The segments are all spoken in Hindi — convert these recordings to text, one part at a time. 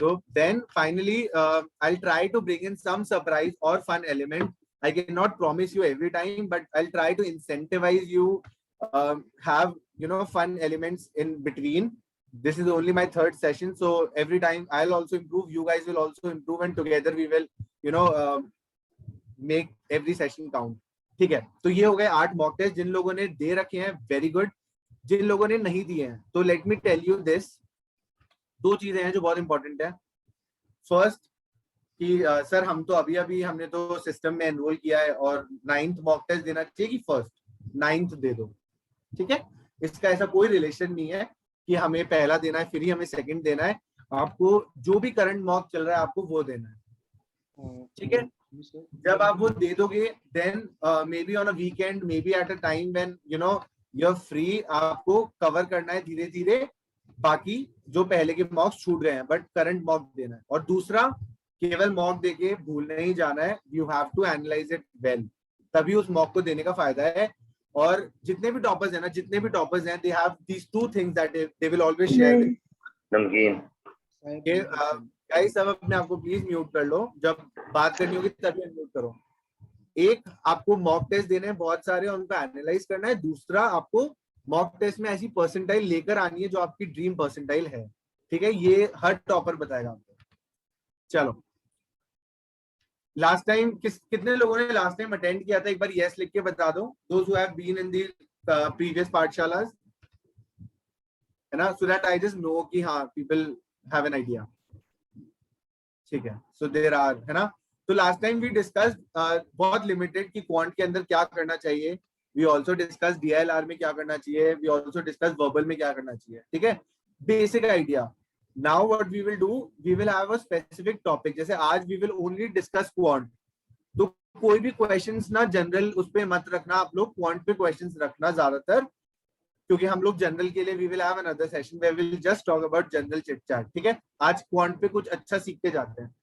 So then finally, I'll try to bring in some surprise or fun element. I cannot promise you every time, but I'll try to incentivize you, have fun elements in between. This is only my third session, so every time I'll also improve. You guys will also improve, and together we will, make every session count. ठीक है, तो ये हो गए 8 मॉक टेस्ट जिन लोगों ने दे रखे हैं, वेरी गुड. जिन लोगों ने नहीं दिए हैं, तो let me tell you this. 2 चीजें हैं जो बहुत इंपॉर्टेंट है. फर्स्ट कि सर हम तो अभी हमने तो सिस्टम में एनरोल किया है और 9th मॉक टेस्ट देना चाहिए कि फर्स्ट 9th दे दो. ठीक है, इसका ऐसा कोई रिलेशन नहीं है कि हमें पहला देना है फिर ही हमें सेकंड देना है. आपको जो भी करंट मॉक चल रहा है आपको वो देना है. ठीक है, जब आप वो दे दोगे then maybe on a weekend, maybe at a time when you are free, आपको कवर करना है धीरे धीरे बाकी जो पहले के मॉक्स छूट गए हैं, बट करंट मॉक देना है. और दूसरा, केवल मॉक देके भूल नहीं जाना है. You have to analyse it well, तभी उस मॉक को देने का फायदा है. और जितने भी टॉपर्स हैं they have these 2 things that they will always share with नमकीन. गाइस सब अपने आप को प्लीज म्यूट कर लो, जब बात करनी होगी तभी म्यूट करो. एक, आपको मॉक टेस्ट देने हैं बहुत सारे, उनको एनालाइज करना है. दूसरा, आपको मॉक टेस्ट में ऐसी परसेंटाइल लेकर आनी है जो आपकी ड्रीम परसेंटाइल है. ठीक है, ये हर टॉपर बताएगा आपको. चलो, लास्ट टाइम कितने लोगों ने लास्ट टाइम अटेंड किया था, एक बार यस लिख के बता दो. Those who have been in the previous पाठशालास, है ना, so that I just know कि हाँ पीपल हैव एन आइडिया. ठीक है, सो देयर आर, है ना. तो लास्ट टाइम वी डिस्कस बहुत लिमिटेड कि क्वांट के अंदर क्या करना चाहिए. वी आल्सो डिस्कस डीएलआर में क्या करना चाहिए. वी आल्सो डिस्कस वर्बल में क्या करना चाहिए. ठीक है, basic idea. Now what we will do, we will have a specific topic. जैसे आज we will only discuss quant, तो कोई भी क्वेश्चंस ना जनरल उस पे मत रखना. आप लोग क्वांट पे क्वेश्चंस रखना ज्यादातर, क्योंकि हम लोग जनरल के लिए we will have another session where we will just talk about general chit chat. ठीक है, आज क्वांट पे कुछ अच्छा सीख के जाते हैं.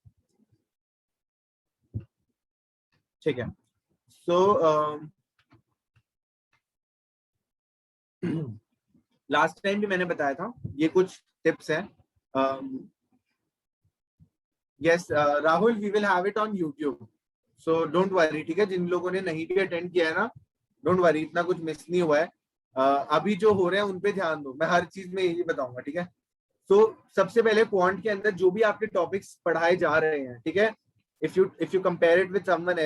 ठीक है, सो लास्ट टाइम भी मैंने बताया था, ये कुछ टिप्स हैं. Yes Rahul, we will have it on YouTube, so don't worry. ठीक है, जिन लोगों ने नहीं भी अटेंड किया है ना, डोंट वरी, इतना कुछ मिस नहीं हुआ है. अभी जो हो रहे हैं उन पे ध्यान दो, मैं हर चीज में यही बताऊंगा. ठीक है, तो सबसे पहले क्वांट के अंदर जो भी आपके टॉपिक्स पढ़ाए जा रहे हैं, ठीक है, if you compare it with someone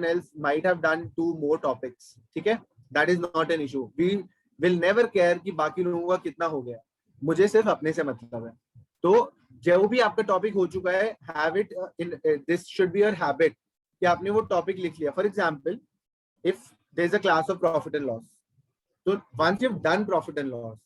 else might have done 2 more topics. ठीक है, that is not an issue. We will never care कि बाकी लोगों का कितना हो गया, मुझे सिर्फ अपने से मतलब है. तो जो भी आपका टॉपिक हो चुका है, have it in this should be your habit कि आपने वो टॉपिक लिख लिया. For example, if there is a class of profit and loss, so once you've done profit and loss,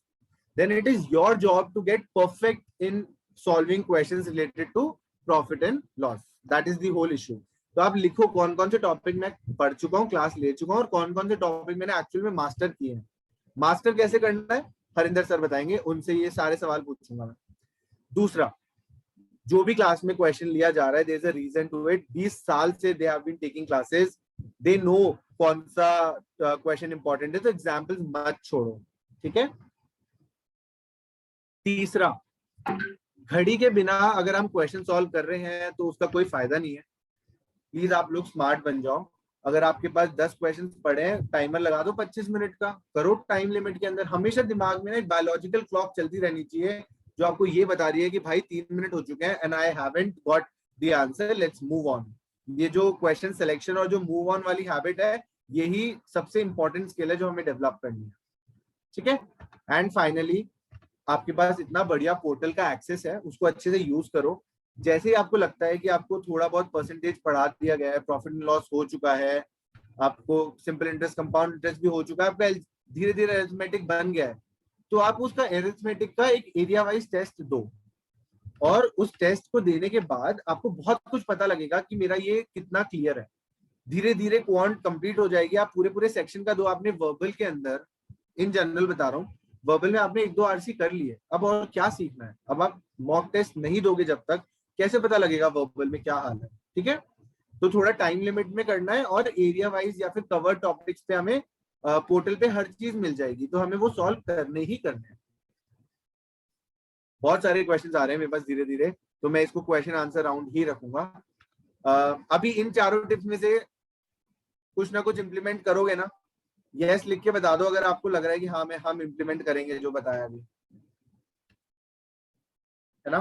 then it is your job to get perfect in solving questions related to profit and loss. That is the whole issue. तो आप लिखो कौन कौन से टॉपिक मैं पढ़ चुका हूँ, क्लास ले चुका हूँ, और कौन कौन से टॉपिक मैंने एक्चुअल में मास्टर किए हैं. मास्टर कैसे करना है हरिंदर सर बताएंगे, उनसे ये सारे सवाल पूछूंगा मैं. दूसरा, जो भी क्लास में क्वेश्चन लिया जा रहा है, there is a reason to it. 20 साल से they have been taking classes, they know कौन सा क्वेश्चन इंपॉर्टेंट है, तो एग्जाम्पल्स मत छोड़ो. ठीक है. तीसरा, घड़ी के बिना अगर हम क्वेश्चन सॉल्व कर रहे हैं तो उसका कोई फायदा नहीं है. प्लीज आप लोग स्मार्ट बन जाओ. अगर आपके पास 10 क्वेश्चंस पड़े हैं, टाइमर लगा दो 25 मिनट का, करो टाइम लिमिट के अंदर. हमेशा दिमाग में ना एक बायोलॉजिकल क्लॉक चलती रहनी चाहिए जो आपको ये बता रही है कि भाई 3 मिनट हो चुके हैं and I haven't got the answer, let's move on. ये जो क्वेश्चन सिलेक्शन और जो मूव ऑन वाली हैबिट है, यही सबसे इंपॉर्टेंट स्किल है जो हमें डेवलप करनी है. ठीक है. एंड फाइनली, आपके पास इतना बढ़िया पोर्टल का एक्सेस है, उसको अच्छे से यूज करो. जैसे ही आपको लगता है कि आपको थोड़ा बहुत परसेंटेज पढ़ा दिया गया है, प्रॉफिट एंड लॉस हो चुका है, आपको सिंपल इंटरेस्ट, कंपाउंड इंटरेस्ट भी हो चुका है, आपका धीरे धीरे अरिथमेटिक बन गया है, तो आप उसका अरिथमेटिक का एक एरिया वाइज टेस्ट दो. और उस टेस्ट को देने के बाद आपको बहुत कुछ पता लगेगा कि मेरा ये कितना क्लियर है. धीरे धीरे क्वांट कंप्लीट हो जाएगी. आप पूरे पूरे सेक्शन का दो. आपने वर्बल के अंदर, इन जनरल बता रहा हूँ, वर्बल में आपने 1-2 आरसी कर लिए, अब और क्या सीखना है. अब आप मॉक टेस्ट नहीं दोगे जब तक, कैसे पता लगेगा वर्बल में क्या हाल है. ठीक है, तो थोड़ा टाइम लिमिट में करना है, और एरिया वाइज या फिर कवर टॉपिक्स पे हमें पोर्टल पे हर चीज मिल जाएगी, तो हमें वो सॉल्व करने ही करने हैं. बहुत सारे क्वेश्चंस आ रहे हैं मेरे पास धीरे धीरे. तो मैं इसको क्वेश्चन आंसर राउंड ही रखूंगा। अभी इन चारों टिप्स में से कुछ ना कुछ इम्प्लीमेंट करोगे ना? यस लिख के बता दो अगर आपको लग रहा है कि हाँ हम इम्प्लीमेंट करेंगे जो बताया अभी, है ना?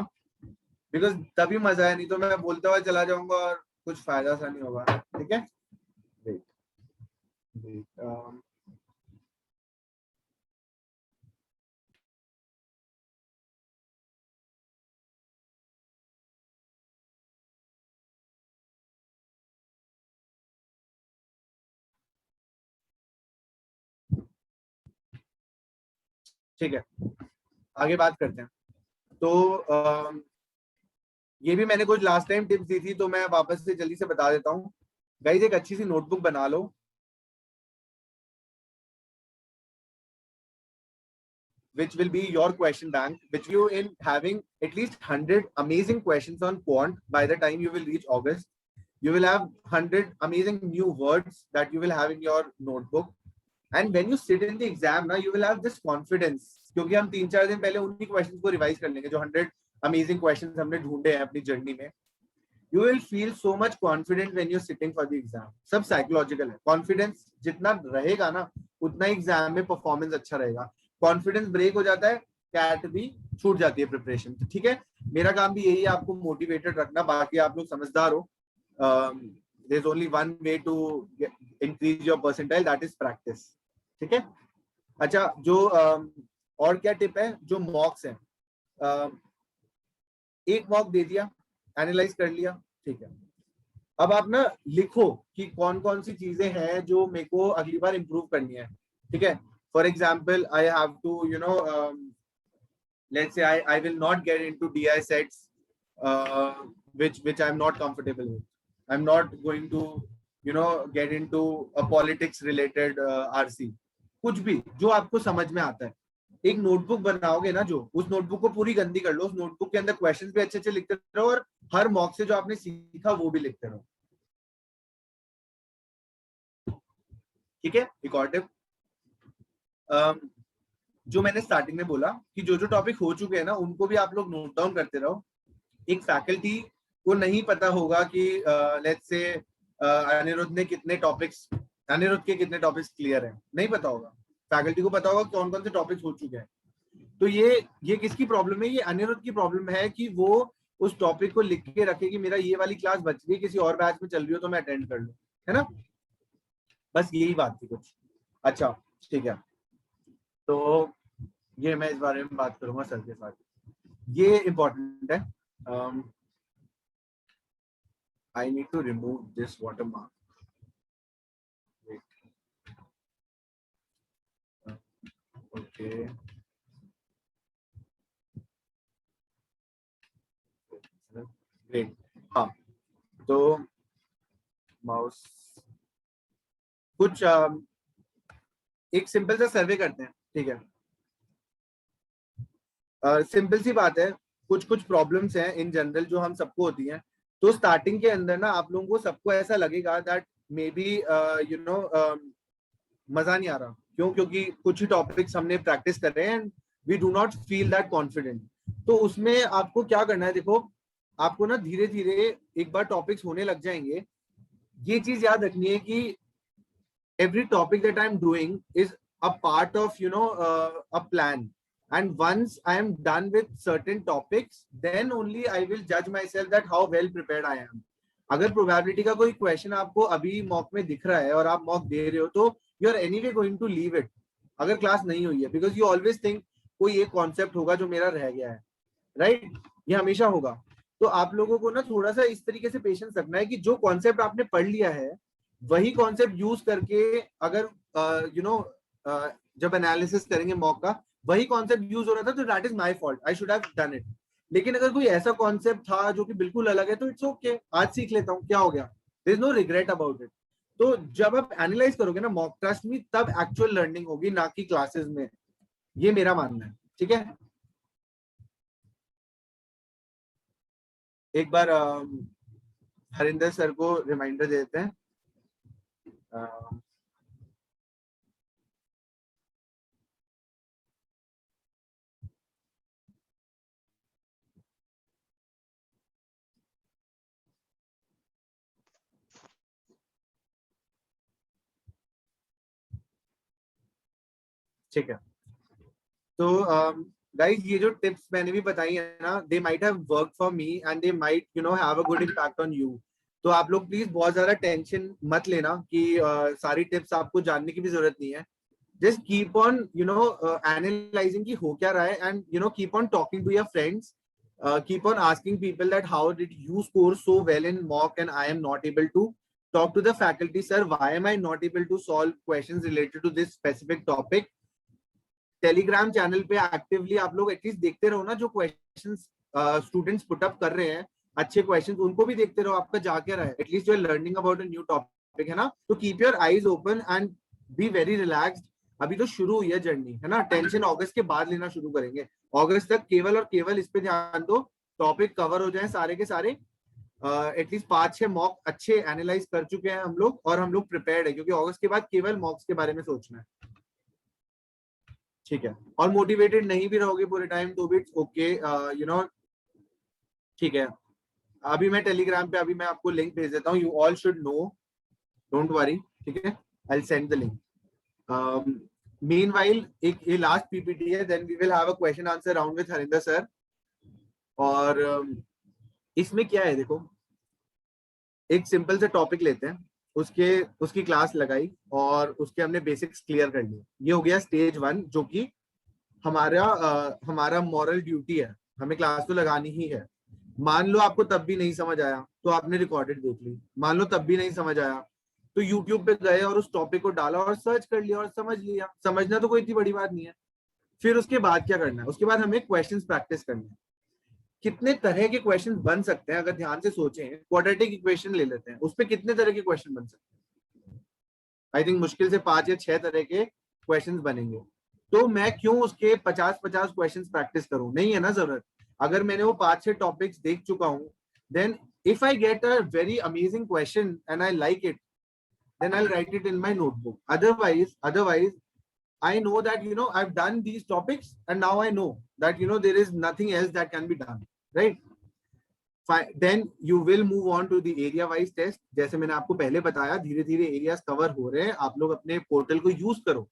बिकॉज तभी मजा है, नहीं तो मैं बोलता हुआ चला जाऊंगा और कुछ फायदा सा नहीं होगा। ठीक है, Wait. Wait, ठीक है, आगे बात करते हैं। तो ये भी मैंने कुछ लास्ट टाइम टिप्स दी थी, तो मैं वापस से जल्दी से बता देता हूँ। गाइस, एक अच्छी सी नोटबुक बना लो, which will be your question bank, which you in having at least 100 amazing questions on quant by the time you will reach August. You will have 100 amazing new words that you will have in your notebook. And when you sit in the exam, now you will have this confidence, क्योंकि हम 3-4 दिन पहले उन्हीं क्वेश्चंस को रिवाइज कर लेंगे जो 100 अमेजिंग क्वेश्चंस हमने ढूंढे हैं अपनी जर्नी में। You will feel so much confident when you're sitting for the exam. सब साइकोलॉजिकल है, कॉन्फिडेंस जितना रहेगा ना उतना एग्जाम में परफॉर्मेंस अच्छा रहेगा। कॉन्फिडेंस ब्रेक हो जाता है, कैट भी छूट जाती है प्रिपरेशन। तो ठीक है, मेरा काम भी यही है, आपको मोटिवेटेड रखना। बाकी आप लोग समझदार हो, there's only one way to increase your percentile, that is practice। ठीक है, अच्छा जो और क्या टिप है, जो मॉक्स है, एक मॉक दे दिया, एनालाइज कर लिया, ठीक है, अब आप ना लिखो कि कौन कौन सी चीजें हैं जो मेरे को अगली बार इंप्रूव करनी है। ठीक है, for example I have to let's say I will not get into DI sets which I'm not comfortable with. I'm not going to get into a politics related RC। कुछ भी जो आपको समझ में आता है, एक नोटबुक बनाओगे ना, जो उस नोटबुक को पूरी गंदी कर लो, उस नोटबुक के अंदर क्वेश्चंस भी अच्छे अच्छे लिखते रहो और हर मॉक से जो आपने सीखा वो भी लिखते रहो। ठीक है, एक और टिप, जो मैंने स्टार्टिंग में बोला कि जो जो टॉपिक हो चुके हैं ना उनको भी आप लोग नोट डाउन करते रहो। एक फैकल्टी को नहीं पता होगा कि लेट्स से अनिरुद्ध ने कितने टॉपिक्स, अनिरुद्ध के कितने टॉपिक्स क्लियर हैं, नहीं पता होगा। फैकल्टी को पता होगा कौन कौन से टॉपिक्स हो चुके हैं। तो ये किसकी प्रॉब्लम है? ये अनिरुद्ध की प्रॉब्लम है कि वो उस टॉपिक को लिख के रखे कि मेरा ये वाली क्लास बच गई, किसी और बैच में चल रही हो तो मैं अटेंड कर लूं, है ना? बस यही बात थी कुछ। अच्छा ठीक है, तो ये मैं इस बारे में बात करूंगा सर के साथ, ये इम्पोर्टेंट है। I need to remove this watermark. Okay, great. हाँ, तो माउस कुछ एक सिंपल सा सर्वे करते हैं, ठीक है? सिंपल सी बात है, कुछ कुछ प्रॉब्लम्स हैं इन जनरल जो हम सबको होती हैं। तो स्टार्टिंग के अंदर ना आप लोगों को सबको ऐसा लगेगा दैट मे बी मजा नहीं आ रहा। क्यों? क्योंकि कुछ ही टॉपिक्स हमने प्रैक्टिस कर रहे हैं and we do not feel that confident. तो उसमें आपको क्या करना है, देखो आपको ना धीरे धीरे एक बार टॉपिक्स होने लग जाएंगे, ये चीज याद रखनी है कि every topic that I'm doing is a part of a plan, and once I am done with certain topics then only I will judge myself that how well prepared I am। अगर प्रोबेबिलिटी का कोई क्वेश्चन आपको अभी मॉक में दिख रहा है और आप मॉक दे रहे हो तो you are anyway going to leave it अगर क्लास नहीं हुई है, बिकॉज यू ऑलवेज थिंक कोई एक कॉन्सेप्ट होगा जो मेरा रह गया है, राइट? ये हमेशा होगा। तो आप लोगों को ना थोड़ा सा इस तरीके से पेशेंस रखना है कि जो कॉन्सेप्ट आपने पढ़ लिया है वही कॉन्सेप्ट यूज करके अगर जब एनालिसिस करेंगे मॉक का वही कॉन्सेप्ट यूज हो रहा था तो that is my fault, I should have done it. लेकिन अगर कोई ऐसा कॉन्सेप्ट था जो कि बिल्कुल अलग है तो इट्स ओके, आज सीख लेता हूँ, क्या हो गया, there is no regret about it. तो जब आप एनालाइज करोगे ना मॉक टेस्ट में तब एक्चुअल लर्निंग होगी, ना कि क्लासेस में। ये मेरा मानना है, ठीक है? एक बार हरिंदर सर को रिमाइंडर देते हैं। ठीक है, तो गाइस ये जो टिप्स मैंने भी बताई है ना, they might have work for me and they might have a good impact on you. तो आप लोग प्लीज बहुत ज्यादा टेंशन मत लेना कि सारी टिप्स आपको जानने की भी जरूरत नहीं है. Just keep on analyzing ki ho kya raha hai, and keep on talking to your friends, keep on asking people that how did you score so well in mock and I am not able to. Talk to the faculty, sir, why am I not able to solve questions related to this specific topic. Telegram channel पे एक्टिवली आप लोग एटलीस्ट देखते रहो ना, जो क्वेश्चंस स्टूडेंट्स पुट अप कर रहे हैं अच्छे क्वेश्चंस, उनको भी देखते रहो, आपका जा क्या रहा है, at least you are learning about a new topic, है ना. तो keep your eyes open and be very relaxed. अभी तो शुरू हुई है जर्नी, है ना. टेंशन अगस्त के बाद लेना शुरू करेंगे. अगस्त तक केवल और केवल इस पे ध्यान दो, टॉपिक कवर हो जाए सारे के सारे. एटलीस्ट 5-6 मॉक अच्छे एनालाइज कर चुके हैं हम लोग, और हम लोग प्रिपेयर्ड है, क्योंकि अगस्त के बाद केवल मॉक्स के बारे में सोचना है. ठीक है, और मोटिवेटेड नहीं भी रहोगे पूरे टाइम तो भी इट्स ओके, ठीक है. अभी मैं टेलीग्राम पे अभी मैं आपको लिंक भेज देता हूँ. You all should know, don't worry, ठीक है. I will send the link. Meanwhile एक ये लास्ट पीपीटी है, then we will have a question answer round with Harinder sir. और इसमें क्या है देखो, एक सिंपल से टॉपिक लेते हैं, उसकी क्लास लगाई और उसके हमने बेसिक्स क्लियर कर लिए. ये हो गया स्टेज 1, जो कि हमारा मॉरल ड्यूटी है, हमें क्लास तो लगानी ही है. मान लो आपको तब भी नहीं समझ आया तो आपने रिकॉर्डेड देख ली. मान लो तब भी नहीं समझ आया तो यूट्यूब पे गए और उस टॉपिक को डाला और सर्च कर लिया और समझ लिया. समझना तो कोई इतनी बड़ी बात नहीं है. फिर उसके बाद क्या करना है, उसके बाद हमें क्वेश्चंस प्रैक्टिस करने हैं. कितने तरह के क्वेश्चन बन सकते हैं, अगर ध्यान से सोचें, क्वाड्रेटिक इक्वेशन ले लेते हैं, उस पर कितने तरह के क्वेश्चन बन सकते हैं. आई थिंक मुश्किल से 5 या 6 तरह के क्वेश्चन बनेंगे. तो मैं क्यों उसके 50-50 क्वेश्चन प्रैक्टिस करूं, नहीं है ना जरूरत. अगर मैंने वो 5-6 टॉपिक्स देख चुका हूं, then if I get a very amazing question and I like it, then I'll write it in my notebook. Otherwise I know that I've done these topics and now I know that there is nothing else that can be done, right? Then you will move on to the area wise test. जैसे मैंने आपको पहले बताया, धीरे धीरे एरियाज कवर हो रहे हैं. आप लोग अपने पोर्टल को यूज करो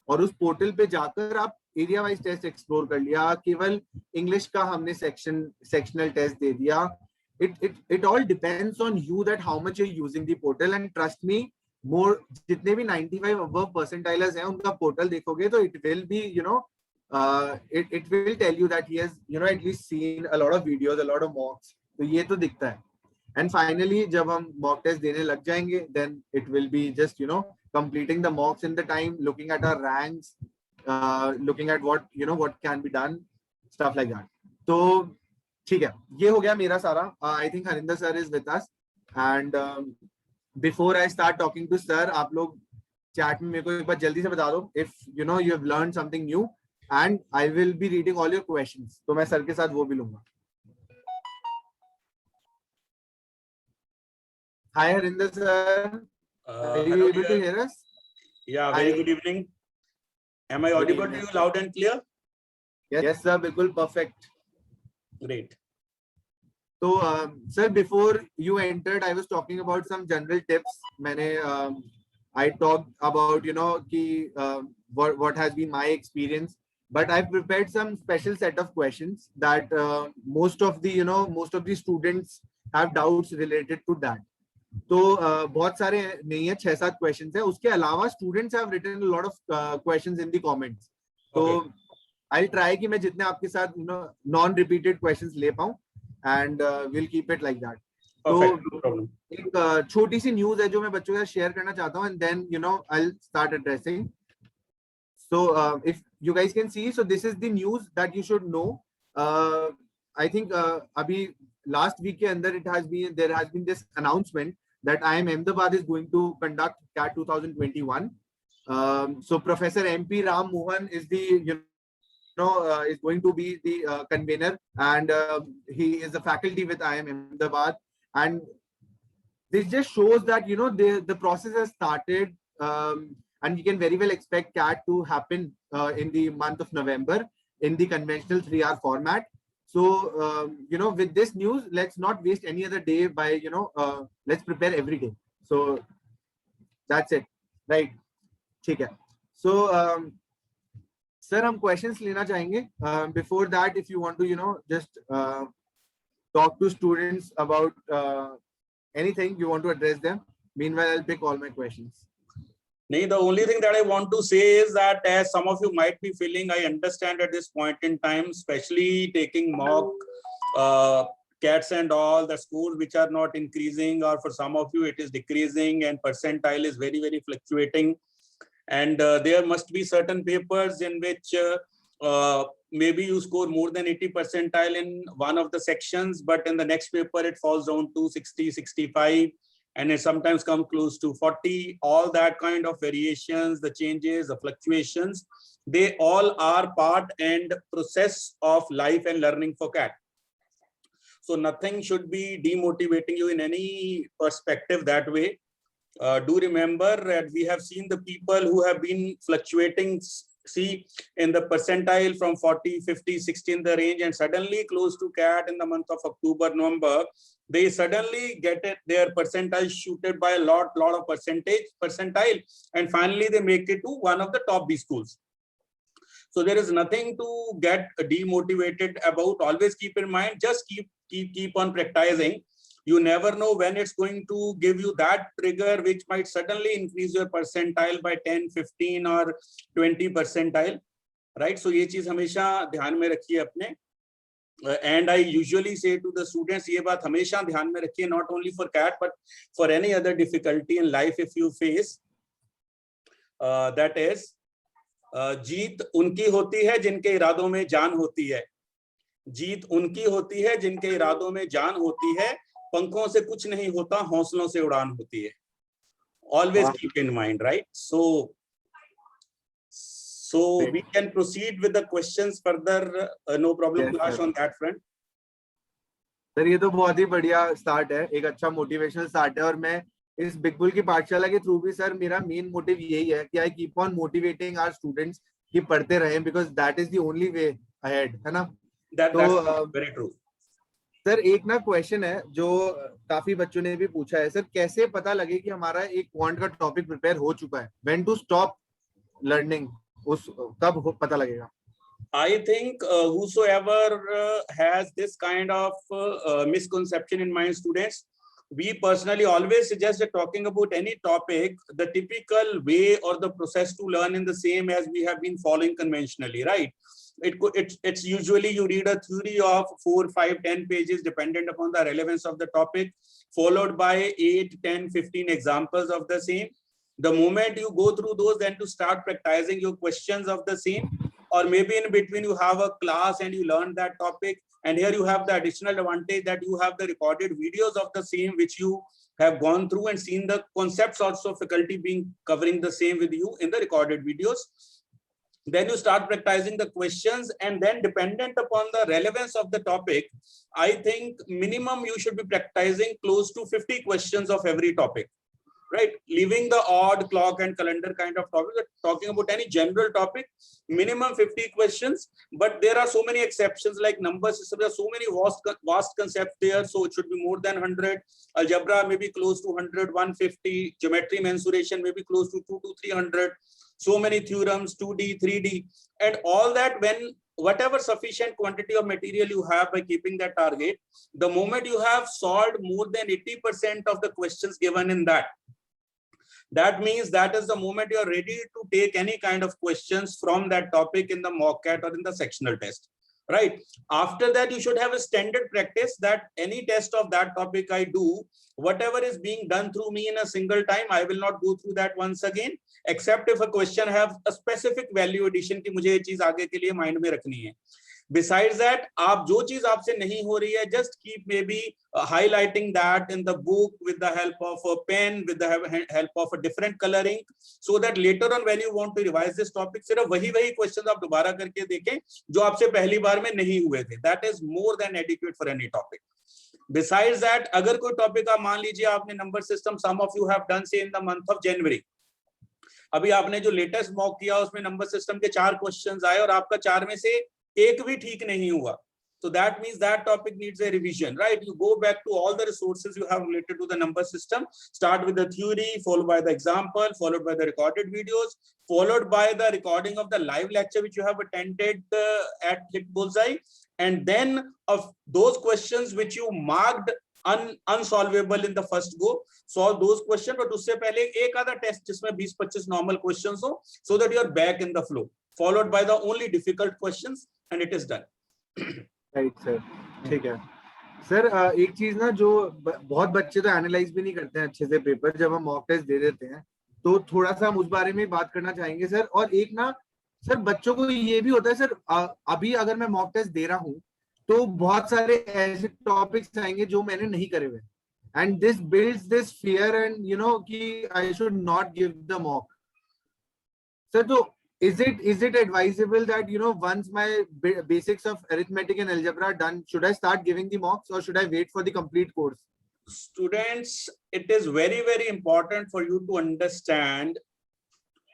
और उस पोर्टल पे जाकर आप एरिया वाइज टेस्ट एक्सप्लोर कर लिया. केवल इंग्लिश का हमने सेक्शनल टेस्ट दे दिया. it all depends on you that how much you're using the portal, and trust me, more जितने भी 95 above percentilers हैं उनका पोर्टल देखोगे तो it will be it will tell you that he has at least seen a lot of videos, a lot of mocks. तो ये तो दिखता है. And finally जब हम mock test देने लग जाएंगे, then it will be just completing the mocks in the time, looking at our ranks, looking at what can be done, stuff like that. तो ठीक है, ये हो गया मेरा सारा. I think Harinder sir is with us, and before I start talking to sir, आप लोग चैट में मेरे को एक बार जल्दी से बता दो if you have learn something new, and I will be reading all your questions. तो मैं सर के साथ वो भी लूंगा. Hi Harinder sir, are you able to hear us? Yeah, very good evening. Am I audible to you loud and clear? Yes sir, बिल्कुल perfect. Great. So sir, before you entered I was talking about some general tips. मैंने I talked about कि what has been my experience, but I've prepared some special set of questions that most of the students have doubts related to that. तो बहुत सारे नहीं है, 6-7 क्वेश्चंस है. उसके अलावा students have written a lot of questions in the comments. तो आई ट्राई कि मैं जितने आपके साथ नॉन रिपीटेड क्वेश्चंस ले पाऊं, and will keep it like that. तो एक छोटी सी न्यूज है जो मैं बच्चों के साथ शेयर करना चाहता हूं, and then I will start addressing. So if you guys can see, so this is the news that you should know. I think अभी लास्ट वीक के अंदर there has been this announcement that IIM Ahmedabad is going to conduct CAT 2021. So Professor MP Ram Mohan is the is going to be the convener, and he is a faculty with IIM Ahmedabad, and this just shows that the process has started, and you can very well expect CAT to happen in the month of November in the conventional 3-hour format. So with this news, let's not waste any other day by let's prepare every day. So that's it, right? ठीक है. So सर हम क्वेश्चंस लेना चाहेंगे. Before that if you want to just talk to students about anything you want to address them. Meanwhile, I'll pick all my questions. No, the only thing that I want to say is that as some of you might be feeling, I understand at this point in time, especially taking mock CATs and all, the scores which are not increasing, or for some of you it is decreasing, and percentile is very, very fluctuating. And there must be certain papers in which maybe you score more than 80 percentile in one of the sections, but in the next paper it falls down to 60, 65, and it sometimes comes close to 40. All that kind of variations, the changes, the fluctuations, they all are part and process of life and learning for CAT. So nothing should be demotivating you in any perspective that way. Do remember that we have seen the people who have been fluctuating, see, in the percentile from 40, 50, 60 in the range, and suddenly close to CAT in the month of October, November, they suddenly get their percentile shooted by a lot of percentile, and finally they make it to one of the top B schools. So there is nothing to get demotivated about. Always keep in mind, just keep on practicing. You never know when it's going to give you that trigger which might suddenly increase your percentile by 10, 15 or 20 percentile, right? So ये चीज हमेशा ध्यान में रखिए अपने. And I usually say to the students, ये बात हमेशा ध्यान में रखिए, not only for CAT but for any other difficulty in life if you face. That is, जीत उनकी होती है जिनके इरादों में जान होती है. जीत उनकी होती है जिनके इरादों में जान होती है. पंखों से कुछ नहीं होता, हौसलों से उड़ान होती है. Always keep in mind, right? So we can proceed with the questions further. No problem, Clash, on that front. Sir ये तो बहुत ही बढ़िया स्टार्ट है, एक अच्छा मोटिवेशनल स्टार्ट है. और मैं इस बिग बुल की पाठशाला के थ्रू भी सर मेरा मेन मोटिव यही है कि I keep on motivating our students कि पढ़ते रहें, because that is the only way ahead, है ना? That's very true. सर एक ना क्वेश्चन है जो काफी बच्चों ने भी पूछा है, सर कैसे पता लगे कि हमारा एक क्वांट का टॉपिक प्रिपेयर हो चुका है? व्हेन टू स्टॉप लर्निंग, उस कब पता लगेगा? I think whosoever has this kind of misconception in mind, students, we personally always suggest that talking about any topic, the typical way or the process to learn in the same as we have been following conventionally, right? It's usually you read a theory of 4, 5, 10 pages dependent upon the relevance of the topic, followed by 8, 10, 15 examples of the same. The moment you go through those, then to start practicing your questions of the same, or maybe in between you have a class and you learn that topic, and here you have the additional advantage that you have the recorded videos of the same which you have gone through and seen the concepts also, faculty being covering the same with you in the recorded videos. Then you start practicing the questions, and then dependent upon the relevance of the topic, I think minimum you should be practicing close to 50 questions of every topic, right? Leaving the odd, clock and calendar kind of topic, talking about any general topic, minimum 50 questions. But there are so many exceptions like number system, there are so many vast concepts there, so it should be more than 100. Algebra maybe close to 100, 150. Geometry mensuration maybe close to 200 to 300. So many theorems, 2D, 3D, and all that. When whatever sufficient quantity of material you have, by keeping that target, the moment you have solved more than 80% of the questions given in that, that means that is the moment you are ready to take any kind of questions from that topic in the mock CAT or in the sectional test, right? After that, you should have a standard practice that any test of that topic I do, whatever is being done through me in a single time, I will not go through that once again, except if a question have a specific value addition कि मुझे ये चीज आगे के लिए माइंड में रखनी है. Besides that, आप जो चीज आपसे नहीं हो रही है, just keep maybe highlighting that in the book with the help of a pen, with the help of a different coloring, so that later on when you want to revise this topic, सिर्फ वही questions आप दोबारा करके देखें जो आपसे पहली बार में नहीं हुए थे. That is more than adequate for any topic. Besides that, अगर कोई topic आप मान लीजिए आपने number system, some of you have done say in the month of January, अभी आपने जो लेटेस्ट मॉक किया उसमें नंबर सिस्टम के 4 क्वेश्चंस आए और आपका 4 में से एक भी ठीक नहीं हुआ, So that means that topic needs a revision, right? You go back to all the resources you have related to the number system, start with the theory, followed by the example, followed by the recorded videos, followed by the recording of the live lecture which you have attended at Hit Bullseye, and then of those questions which you marked unsolvable in the first go, solve those questions. But usse pehle ek aadha test jisme 20-25 normal questions ho, so that you are back in the flow, followed by the only difficult questions, and it is done. Right sir, ठीक है सर। एक चीज ना जो बहुत बच्चे तो एनालाइज भी नहीं करते हैं अच्छे से पेपर, जब हम मॉक टेस्ट दे देते हैं तो थोड़ा सा हम उस बारे में बात करना चाहेंगे सर। और एक ना सर बच्चों को ये भी होता है सर, अभी अगर मैं मॉक टेस्ट दे रहा हूँ तो बहुत सारे ऐसे टॉपिक्स आएंगे जो मैंने नहीं करे हुए, and this builds this fear and you know कि I should not give the mock sir. तो is it advisable that, you know, once my basics of arithmetic and algebra are done, should I start giving the mocks or should I wait for the complete course? Students, it is very, very important for you to understand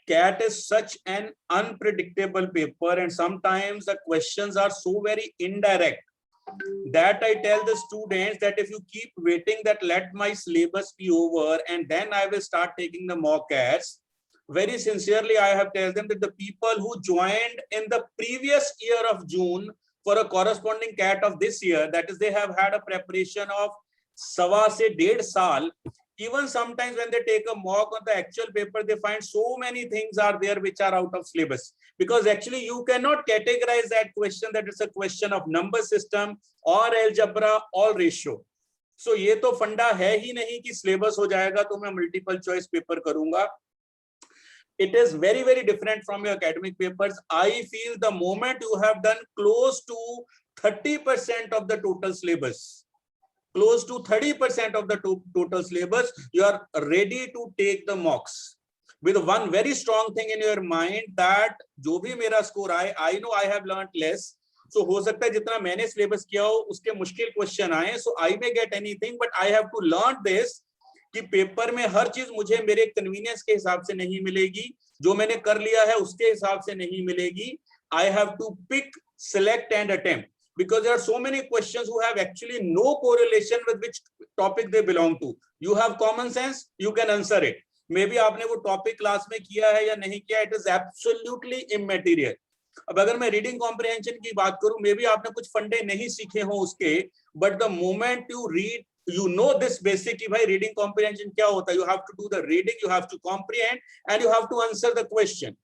CAT is such an unpredictable paper, and sometimes the questions are so very indirect that I tell the students that if you keep waiting that let my syllabus be over and then I will start taking the mock CATs, very sincerely, I have told them that the people who joined in the previous year of June for a corresponding CAT of this year, that is, they have had a preparation of sawa se 1.5 saal. Even sometimes when they take a mock on the actual paper, they find so many things are there which are out of syllabus. Because actually you cannot categorize that question that it's a question of number system or algebra or ratio. So ये तो फंडा है ही नहीं कि syllabus हो जाएगा तो मैं multiple choice paper करूंगा. It is very, very different from your academic papers. I feel the moment you have done close to 30% of the total syllabus, close to 30% of the total syllabus, you are ready to take the mocks with one very strong thing in your mind that जो भी मेरा score आए, I know I have learned less. So हो सकता है जितना मैंने syllabus किया हो उसके मुश्किल question आए. So I may get anything, but I have to learn this कि पेपर में हर चीज मुझे मेरे कन्वीनियंस के हिसाब से नहीं मिलेगी, जो मैंने कर लिया है उसके हिसाब से नहीं मिलेगी. I have to pick, select and attempt because there are so many questions who have actually no correlation with which topic they belong to. You have common sense, you can answer it. Maybe आपने वो टॉपिक क्लास में किया है या नहीं किया, it is absolutely immaterial. अब अगर मैं रीडिंग कॉम्प्रिहेंशन की बात करूं, मे बी आपने कुछ फंडे नहीं सीखे हो उसके, but the moment you read you know this basic कि भाई reading comprehension क्या होता है. You have to do the reading, you have to comprehend and you have to answer the question,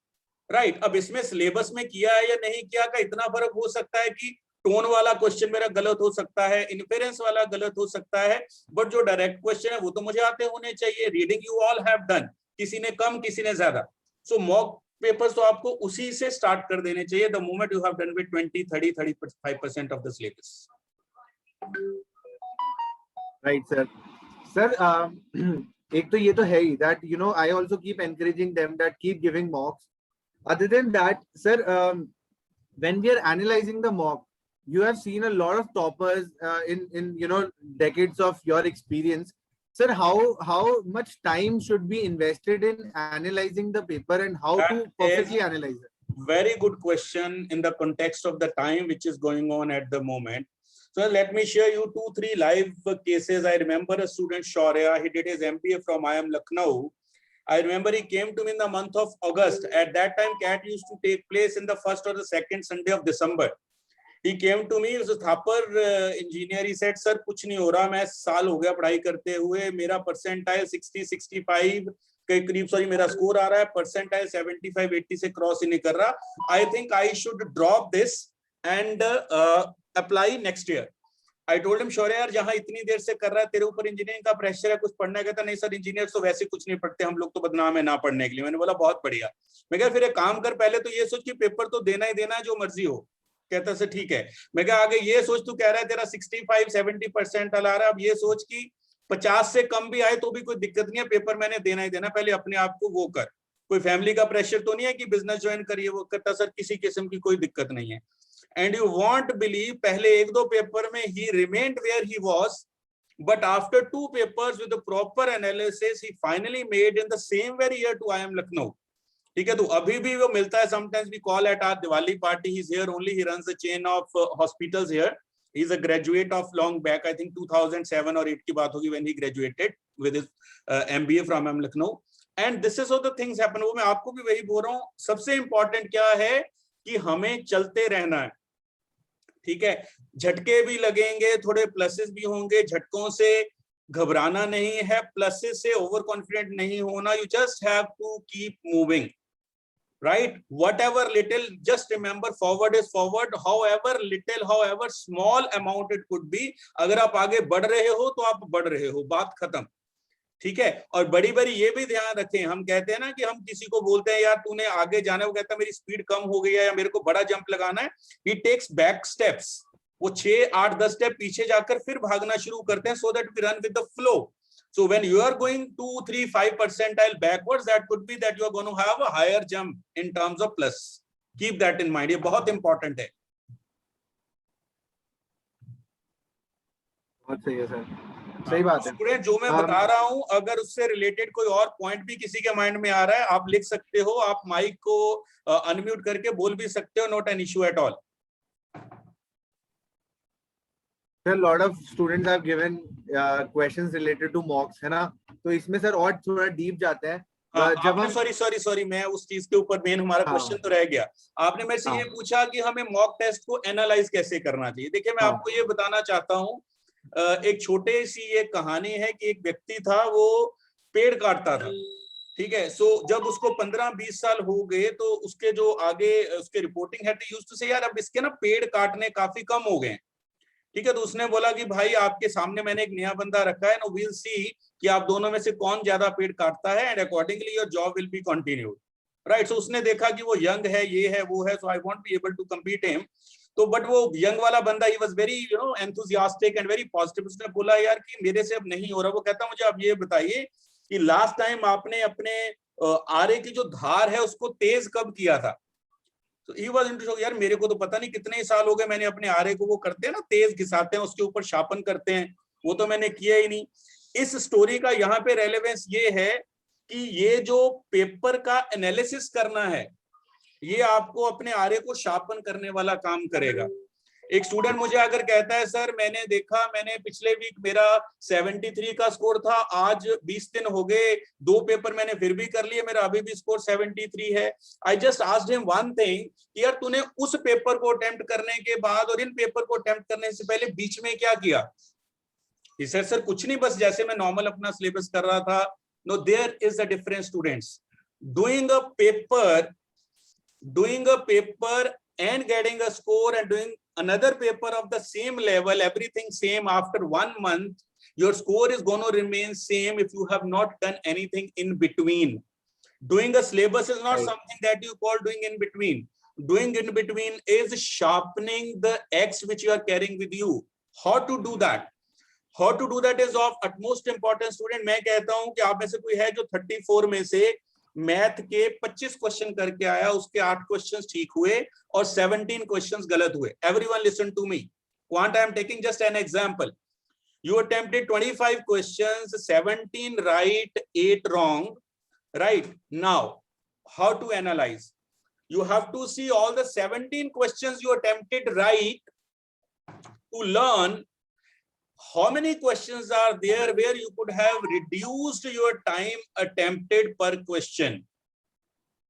right? अब इसमें syllabus में किया है या नहीं किया का इतना फर्क हो सकता है कि टोन वाला क्वेश्चन मेरा गलत हो सकता है, इन्फेरेंस वाला गलत हो सकता है, बट जो डायरेक्ट क्वेश्चन है वो तो मुझे आते होने चाहिए. Reading you all have done, किसी ने कम किसी ने ज्यादा. सो मॉक पेपर्स तो आपको उसी से स्टार्ट कर देने चाहिए the moment you have done with 20-30-35% of the syllabus. Right sir. Sir एक तो ये तो है ही that you know I also keep encouraging them that keep giving mocks. Other than that sir, when we are analyzing the mock, you have seen a lot of toppers in you know decades of your experience. Sir, how much time should be invested in analyzing the paper and how to perfectly analyze it? Very good question in the context of the time which is going on at the moment. So let me share you 2-3 live cases. I remember a student, Shaurya, he did his MBA from IIM Lucknow. I remember he came to me in the month of August. At that time, CAT used to take place in the first or the second Sunday of December. He came to me, he was a Thapar engineer. He said, "Sir, कुछ नहीं हो रहा, मैं साल हो गया पढ़ाई करते हुए, मेरा percentile 60-65 के करीब, सॉरी मेरा स्कोर आ रहा है, percentile 75-80 से क्रॉस ही नहीं कर रहा. I think I should drop this and apply next year." I told him, "Shaurya यार, जहाँ इतनी देर से कर रहा है, तेरे ऊपर इंजीनियरिंग का प्रेशर है, कुछ पढ़ना है." कहता, "नहीं सर, इंजीनियर तो वैसे कुछ नहीं पढ़ते, हम लोग तो बदनाम है ना पढ़ने के लिए." मैंने बोला, "बहुत बढ़िया." मैं कहा, "फिर एक काम कर, पहले तो ये सोच कि पेपर तो देना ही देना है, जो मर्जी हो." कहता, "सर ठीक है." मैं कहा, "आगे ये सोच, तू कह रहा है तेरा 65-70% आ रहा है, अब ये सोच कि 50 से कम भी आए तो भी कोई दिक्कत नहीं है, पेपर मैंने देना ही देना, पहले अपने आप को वो कर, कोई फैमिली का प्रेशर तो नहीं है कि बिजनेस ज्वाइन करिए." वो कहता, "सर किसी किस्म की कोई दिक्कत नहीं है." And you won't believe, पहले 1-2 पेपर में he remained where he was, but after 2 papers with the proper analysis, he finally made in the same very year to IIM Lucknow. ठीक है, तो अभी भी वो मिलता है. Sometimes we call at our Diwali party. He's here only. He runs the chain of hospitals here. He is a graduate of long back, I think 2007 or 8 की बात होगी when he graduated with his MBA from Lucknow. And this is how the things happen. वो मैं आपको भी वही बोल रहा हूँ, सबसे important क्या है कि हमें चलते रहना है, ठीक है। झटके भी लगेंगे, थोड़े प्लसेस भी होंगे, झटकों से घबराना नहीं है, प्लसेस से ओवर कॉन्फिडेंट नहीं होना. You just have to keep moving, right? Whatever little, just remember forward is forward, however little, however small amount it could be. अगर आप आगे बढ़ रहे हो तो आप बढ़ रहे हो, बात खत्म, ठीक है। और बड़ी बड़ी ये भी ध्यान रखें, हम कहते हैं ना कि हम किसी को बोलते हैं यार तूने आगे जाना है, वो कहता है मेरी स्पीड कम हो गई है या मेरे को बड़ा जंप लगाना है. ही टेक्स बैक स्टेप्स, वो 6, 8, 10 स्टेप पीछे जाकर फिर भागना शुरू करते हैं, so that we run with the flow. So when you are going 2, 3, 5 percentile backwards, that could be that you are going to have a higher jump in terms of plus. Keep that in mind. ये बहुत important है. बहुत सही है सर, सही बात है. स्टूडेंट जो मैं बता रहा हूँ, अगर उससे रिलेटेड कोई और पॉइंट भी किसी के माइंड में आ रहा है, आप लिख सकते हो, आप माइक को अनम्यूट करके बोल भी सकते हो, not an issue at all. Sir lot of students have given questions related to mocks, है ना, तो इसमें सर और थोड़ा डीप जाते हैं. जब हम सॉरी मैं उस चीज के ऊपर मेन हमारा क्वेश्चन तो रह गया. आपने मेरे से ये पूछा कि हमें मॉक टेस्ट को एनालाइज कैसे करना चाहिए. देखिए मैं आपको ये बताना चाहता हूँ, एक छोटे सी एक कहानी है कि एक व्यक्ति था, वो पेड़ काटता था, ठीक है. सो जब उसको 15-20 साल हो गए तो उसके जो आगे उसके रिपोर्टिंग हेड यूज्ड टू से यार अब इसके ना पेड़ काटने काफी कम हो गए, ठीक है. तो उसने बोला कि भाई आपके सामने मैंने एक नया बंदा रखा है, नो वील सी कि आप दोनों में से कौन ज्यादा पेड़ काटता है, and accordingly your job will be continued, right. So उसने देखा कि वो यंग है, ये है, वो है, so I won't be able to compete him. तो बट वो यंग वाला बंदा, he was very enthusiastic and very positive. उसने बोला यार कि मेरे से अब नहीं हो रहा. वो कहता मुझे आप ये बताइए कि लास्ट टाइम आपने अपने आरे की जो धार है उसको तेज कब किया था. तो ही वाज इंटरेस्टेड, यार मेरे को तो पता नहीं कितने ही साल हो गए मैंने अपने आरे को, वो करते हैं ना तेज घिसाते हैं, उसके ऊपर शापन करते हैं, वो तो मैंने किया ही नहीं. इस स्टोरी का यहाँ पे रेलेवेंस ये है कि ये जो पेपर का एनालिसिस करना है, ये आपको अपने आरे को शार्पन करने वाला काम करेगा. एक स्टूडेंट मुझे अगर कहता है सर मैंने देखा, मैंने पिछले वीक मेरा 73 का स्कोर था, आज 20 दिन हो गए, 2 पेपर मैंने फिर भी कर लिए, मेरा अभी भी स्कोर 73 है. I just asked him one thing कि यार तूने उस पेपर को अटेम्प्ट करने के बाद और इन पेपर को अटेम्प्ट करने से पहले बीच में क्या किया. He said, सर कुछ नहीं, बस जैसे मैं नॉर्मल अपना सिलेबस कर रहा था. No, there is a difference students. Doing a paper and getting a score and doing another paper of the same level, everything same, after 1 month your score is going to remain same if you have not done anything in between. Doing a syllabus is not something that you call doing in between. Doing in between is sharpening the X which you are carrying with you. How to do that? How to do that is of utmost importance. Student, मैं कहता हूं कि आप में से कोई है जो 34 में से मैथ के 25 क्वेश्चन करके आया, उसके 8 क्वेश्चंस ठीक हुए और 17 क्वेश्चंस गलत हुए. Everyone listen to me. Quant, I am taking just an example. You attempted 25 questions, 17 right, 8 wrong. Right now, how to analyze? You have to see all the 17 questions you attempted right to learn how many questions are there where you could have reduced your time attempted per question.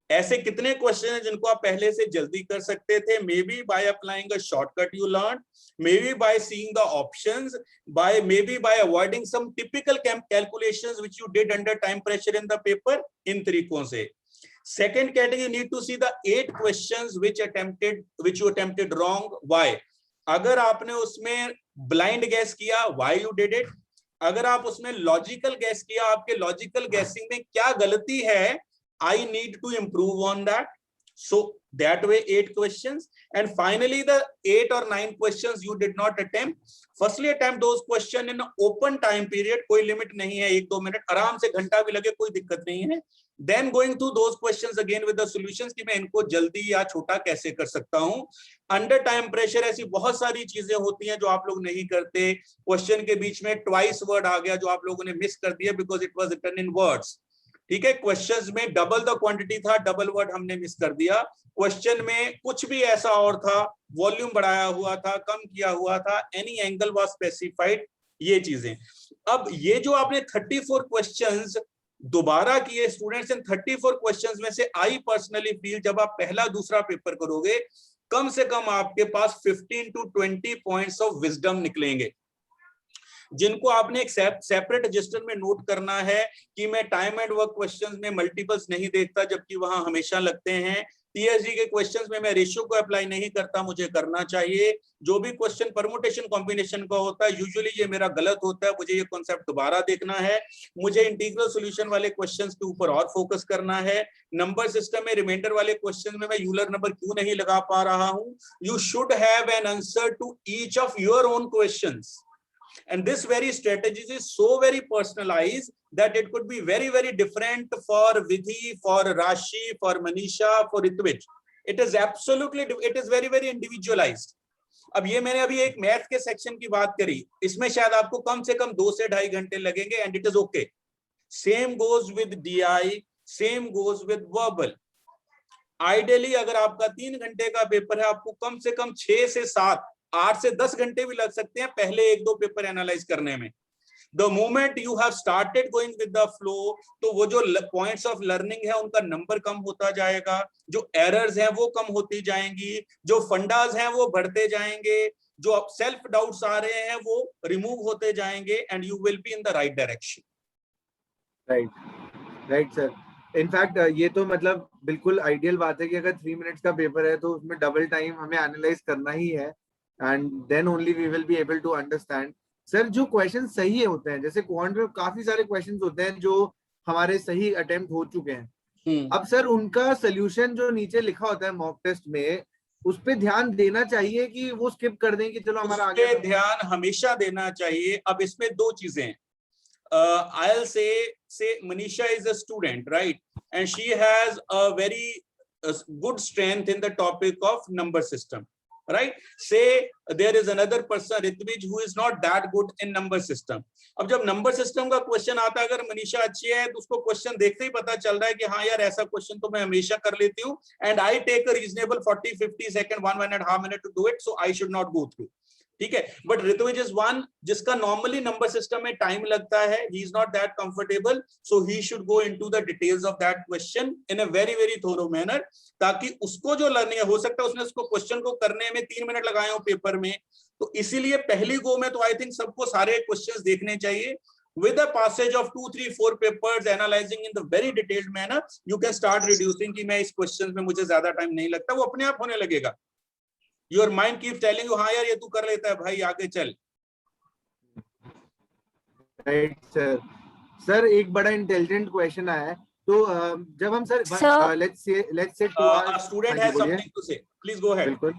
ऐसे कितने क्वेश्चन हैं जिनको आप पहले से जल्दी कर सकते थे, maybe by applying a shortcut you learn, maybe by seeing the options, by maybe by avoiding some typical calculations which you did under time pressure in the paper. इन तरीकों से. Second category, you need to see the 8 questions which you attempted wrong. Why? अगर आपने उसमें ब्लाइंड गैस किया, why you did it? अगर आप उसमें लॉजिकल गैस किया, आपके लॉजिकल गैसिंग में क्या गलती है, I need to improve on that. So that way 8 questions. And finally the 8 or 9 questions you did not attempt. Firstly attempt those questions in open time period. कोई लिमिट नहीं है, 1-2 मिनट, आराम से घंटा भी लगे कोई दिक्कत नहीं है. Then going through those questions again with the solutions कि मैं इनको जल्दी या छोटा कैसे कर सकता हूँ. Under time pressure ऐसी बहुत सारी चीजें होती हैं जो आप लोग नहीं करते. क्वेश्चन के बीच में twice word आ गया जो आप लोगों ने मिस कर दिया because it was written in words. ठीक है, क्वेश्चंस में डबल द क्वांटिटी था, डबल वर्ड हमने मिस कर दिया। क्वेश्चन में कुछ भी ऐसा और था, वॉल्यूम बढ़ाया हुआ था, कम किया हुआ था, एनी एंगल वाज स्पेसिफाइड, ये चीजें। अब ये जो आपने 34 क्वेश्चंस दोबारा किए स्टूडेंट्स, इन 34 क्वेश्चंस में से आई पर्सनली फील जब आप पहला दूसरा पेपर करोगे, कम से कम आपके पास 15 to 20 पॉइंट्स ऑफ विजडम निकलेंगे, जिनको आपने एक सेपरेट रजिस्टर में नोट करना है कि मैं टाइम एंड वर्क क्वेश्चंस में मल्टीपल्स नहीं देखता, जबकि वहां हमेशा लगते हैं। टीएसडी के क्वेश्चंस में मैं रेशियो को अप्लाई नहीं करता, मुझे करना चाहिए। जो भी क्वेश्चन परमुटेशन कॉम्बिनेशन का होता है, यूजुअली ये मेरा गलत होता है, मुझे ये कॉन्सेप्ट दोबारा देखना है। मुझे इंटीग्रल सॉल्यूशन वाले क्वेश्चंस के ऊपर और फोकस करना है। नंबर सिस्टम में रिमाइंडर वाले क्वेश्चन में मैं यूलर नंबर क्यों नहीं लगा पा रहा हूं। You should have an answer to each of your own questions. And this very strategy is so very personalized that it could be very, very different for Vidhi, for Rashi, for Manisha, for Ritwij. It is absolutely, it is very, very individualized. अब ये मैंने अभी एक मैथ के सेक्शन की बात करी, इसमें शायद आपको कम से कम 2 से 2.5 घंटे लगेंगे, and it is okay. Same goes with DI, same goes with verbal. Ideally अगर आपका 3 घंटे का पेपर है, आपको कम से कम 6 से 7, 8 से 10 घंटे भी लग सकते हैं पहले 1-2 पेपर एनालाइज करने में। The moment you have started going with the flow, तो वो जो पॉइंट्स ऑफ लर्निंग है उनका नंबर कम होता जाएगा, जो एरर्स हैं वो कम होती जाएंगी, जो फंडास हैं वो बढ़ते जाएंगे, जो अब सेल्फ डाउट्स आ रहे हैं वो रिमूव होते जाएंगे, and you will be in the right direction. Right sir. In fact ये तो मतलब बिल्कुल आइडियल बात है कि अगर 3 मिनट्स का पेपर है तो उसमें डबल टाइम हमें एनालाइज करना ही है, and then only we will be able to understand. Sir जो क्वेश्चन सही होते हैं, जैसे क्वांट में काफी सारे क्वेश्चंस होते हैं जो हमारे सही अटेम्प्ट हो चुके हैं, अब सर उनका सोल्यूशन जो नीचे लिखा होता है मॉक टेस्ट में, उस पे ध्यान देना चाहिए कि वो स्किप कर दें कि चलो हमारा आगे? ध्यान हमेशा देना चाहिए। अब इसमें 2 चीजें हैं। I'll say Manisha is a student, right? And she has a very good strength in the topic of number system. Right? Say there is another person, Ritwij, who is not that good in number system. अब जब नंबर सिस्टम का क्वेश्चन आता है, अगर मनीषा अच्छी है तो उसको क्वेश्चन देखते ही पता चल रहा है कि हाँ यार ऐसा क्वेश्चन तो मैं हमेशा कर लेती हूँ, and I take a reasonable 40-50 second 1.5 minute to do it, so I should not go through. ठीक है, बट ऋतुविज इज वन जिसका नॉर्मली नंबर सिस्टम में टाइम लगता है, he is not that comfortable, so he should go into the details of that question in a very very thorough manner, ताकि उसको जो लर्निंग है, हो सकता है उसने उसको क्वेश्चन को करने में 3 मिनट लगाए हो पेपर में, तो इसीलिए पहली गो में तो आई थिंक सबको सारे क्वेश्चंस देखने चाहिए। With a passage of 2, 3, 4 papers analyzing in the very detailed manner, you can start reducing कि मैं इस क्वेश्चन में मुझे ज्यादा टाइम नहीं लगता, वो अपने आप होने लगेगा। Your mind keeps telling you, हाँ यार ये तू कर लेता है भाई, आगे चल। Right sir. सर एक बड़ा इंटेलिजेंट क्वेश्चन आया है, तो जब हम sir let's say student has something to say, please go ahead. बिल्कुल।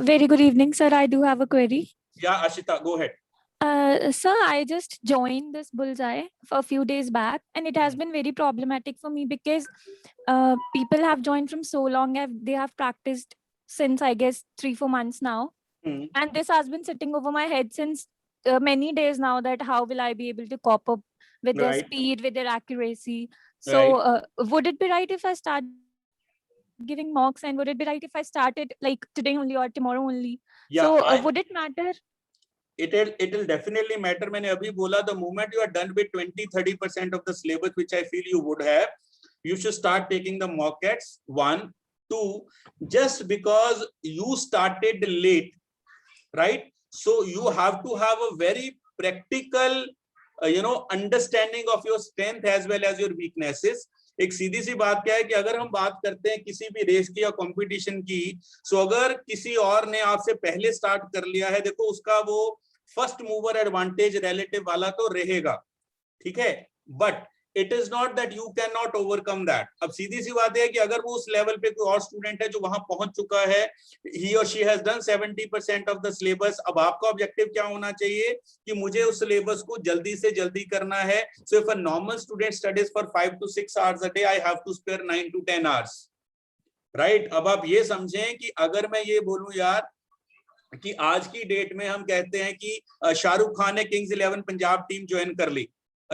Very good evening, sir. I do have a query. Yeah, Ashita, go ahead. Sir, I just joined this Bullseye for a few days back, and it has been very problematic for me because people have joined from so long. They have practiced since, I guess, 3-4 months now. And this has been sitting over my head since many days now, that how will I be able to cope up with their speed, with their accuracy. So would it be right if I start giving mocks, and would it be right if I started like today only or tomorrow only? Yeah, so would it matter? It will definitely matter. मैंने अभी बोला, the moment you are done with 20-30% of the syllabus, which I feel you would have, you should start taking the mock tests. 1, 2, just because you started late, right? So you have to have a very practical understanding of your strength as well as your weaknesses. एक सीधी सी बात क्या है कि अगर हम बात करते हैं किसी भी रेस की या कंपटीशन की, सो अगर किसी और ने आपसे पहले स्टार्ट कर लिया है, देखो उसका वो फर्स्ट मूवर एडवांटेज रिलेटिव वाला तो रहेगा, ठीक है, but it is not that you can not overcome that. अब सीधी सी बात है कि अगर वो उस लेवल पे कोई और स्टूडेंट है जो वहां पहुंच चुका है, ही और she has done 70% of the syllabus, अब आपका ऑब्जेक्टिव क्या होना चाहिए कि मुझे उस सिलेबस को जल्दी से जल्दी करना है। So if a normal student studies for 5 to 6 hours a day, I have to spare 9 to 10 hours, right? अब आप ये समझें कि अगर मैं ये बोलूं यार कि आज की डेट में हम कहते हैं कि शाहरुख खान ने किंग्स 11 पंजाब टीम ज्वाइन कर ली,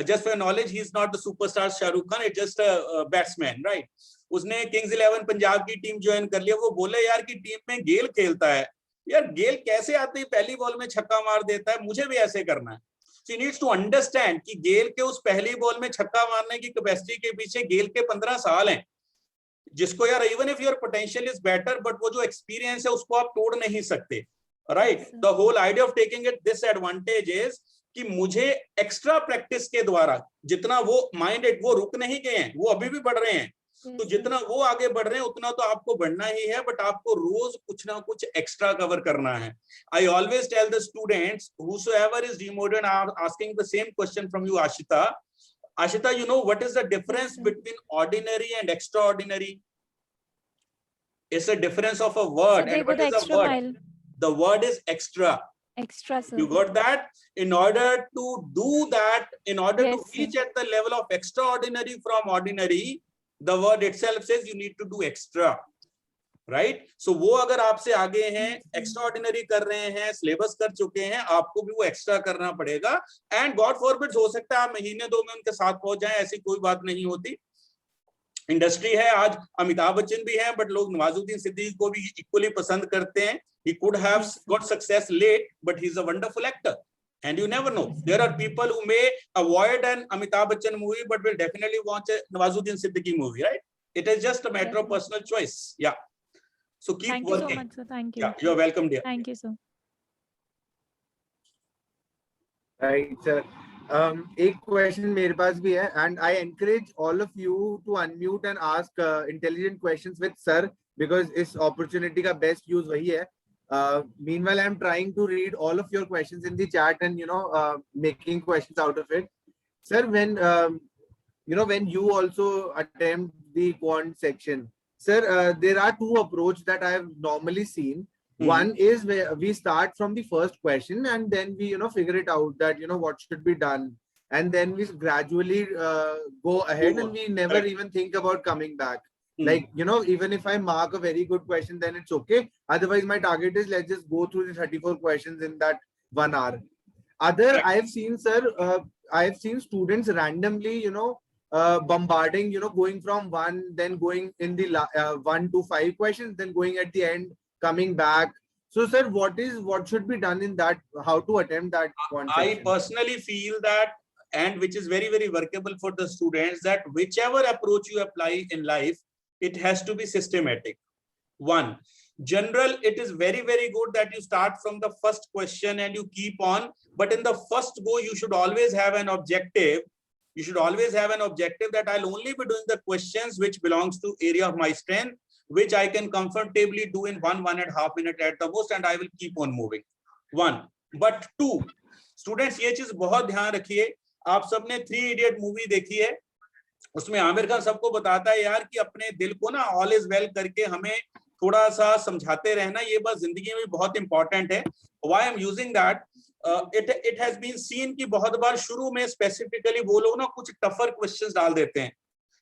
just for knowledge, he is not the superstar Shahrukh Khan, it's just a batsman, right? उसने किंग्स 11 पंजाब की टीम ज्वाइन कर लिया। वो बोले यार कि टीम में गेल खेलता है, यार गेल कैसे आते ही पहली बॉल में छक्का मार देता है, मुझे भी ऐसे करना है। So he needs to understand कि गेल के उस पहली बॉल में छक्का मारने की कैपेसिटी के पीछे गेल के 15 साल हैं, जिसको यार even if your potential is better, but वो जो एक्सपीरियंस है उसको आप तोड़ नहीं सकते, right? The whole idea of taking it this advantage is कि मुझे एक्स्ट्रा प्रैक्टिस के द्वारा जितना वो माइंड वो रुक नहीं गए हैं, वो अभी भी बढ़ रहे हैं, तो जितना वो आगे बढ़ रहे हैं उतना तो आपको बढ़ना ही है, बट आपको रोज कुछ ना कुछ एक्स्ट्रा कवर करना है। I always tell the students whosoever is demoted are asking the same question from you, Ashita, you know what is the difference between ordinary and extraordinary? It's a difference of a word. And what is the word? Mile. The word is extra. Extra, sir. You got that? In order to do that, in order Yes, to reach at the level of extraordinary from ordinary, the word itself says you need to do extra, right? So वो अगर आपसे आगे हैं, extraordinary कर रहे हैं, syllabus कर चुके हैं, आपको भी वो extra करना पड़ेगा। And God forbid हो सकता है आप महीने 2 में उनके साथ पहुंच जाएं, ऐसी कोई बात नहीं होती। इंडस्ट्री है, आज अमिताभ बच्चन भी हैं, बट लोग नवाजुद्दीन सिद्दीकी को भी इक्वली पसंद करते हैं। He could have got success late, but he's a wonderful actor. And you never know. There are people who may avoid an Amitabh Bachchan movie, but will definitely watch a Nawazuddin Siddiqui movie, right? It is just a matter of personal choice. Yeah. So keep Thank working. you so much, sir. Thank you. Yeah, you're welcome, dear. Thank you, sir. Right, sir. एक question मेरे पास भी है, and I encourage all of you to unmute and ask intelligent questions with sir, because इस opportunity का best use वही है. Meanwhile, I'm trying to read all of your questions in the chat and making questions out of it. Sir, when when you also attempt the quant section, sir, there are two approaches that I have normally seen. One is where we start from the first question and then we figure it out that what should be done, and then we gradually go ahead and we never even think about coming back. Like, even if I mark a very good question, then it's okay. Otherwise, my target is let's just go through the 34 questions in that 1 hour. I've seen, sir, I've seen students randomly, bombarding, going from 1, then going in the 1 to 5 questions, then going at the end, coming back. So, sir, what should be done in that? How to attempt that one? I personally feel that, and which is very, very workable for the students, that whichever approach you apply in life, it has to be systematic. One, general, it is very, very good that you start from the first question and you keep on, but in the first go, you should always have an objective. You should always have an objective that I'll only be doing the questions which belongs to area of my strength, which I can comfortably do in 1.5 minutes at the most, and I will keep on moving. 1. But 2, students, ये चीज बहुत ध्यान रखिए। आप सबने 3 Idiot मूवी देखी है, उसमें आमिर खान सबको बताता है यार कि अपने दिल को ना ऑल इज वेल करके हमें थोड़ा सा समझाते रहना, ये बात जिंदगी में बहुत इंपॉर्टेंट है। Why I am using that, it has been seen कि बहुत बार शुरू में स्पेसिफिकली वो लोग ना कुछ टफर क्वेश्चंस डाल देते हैं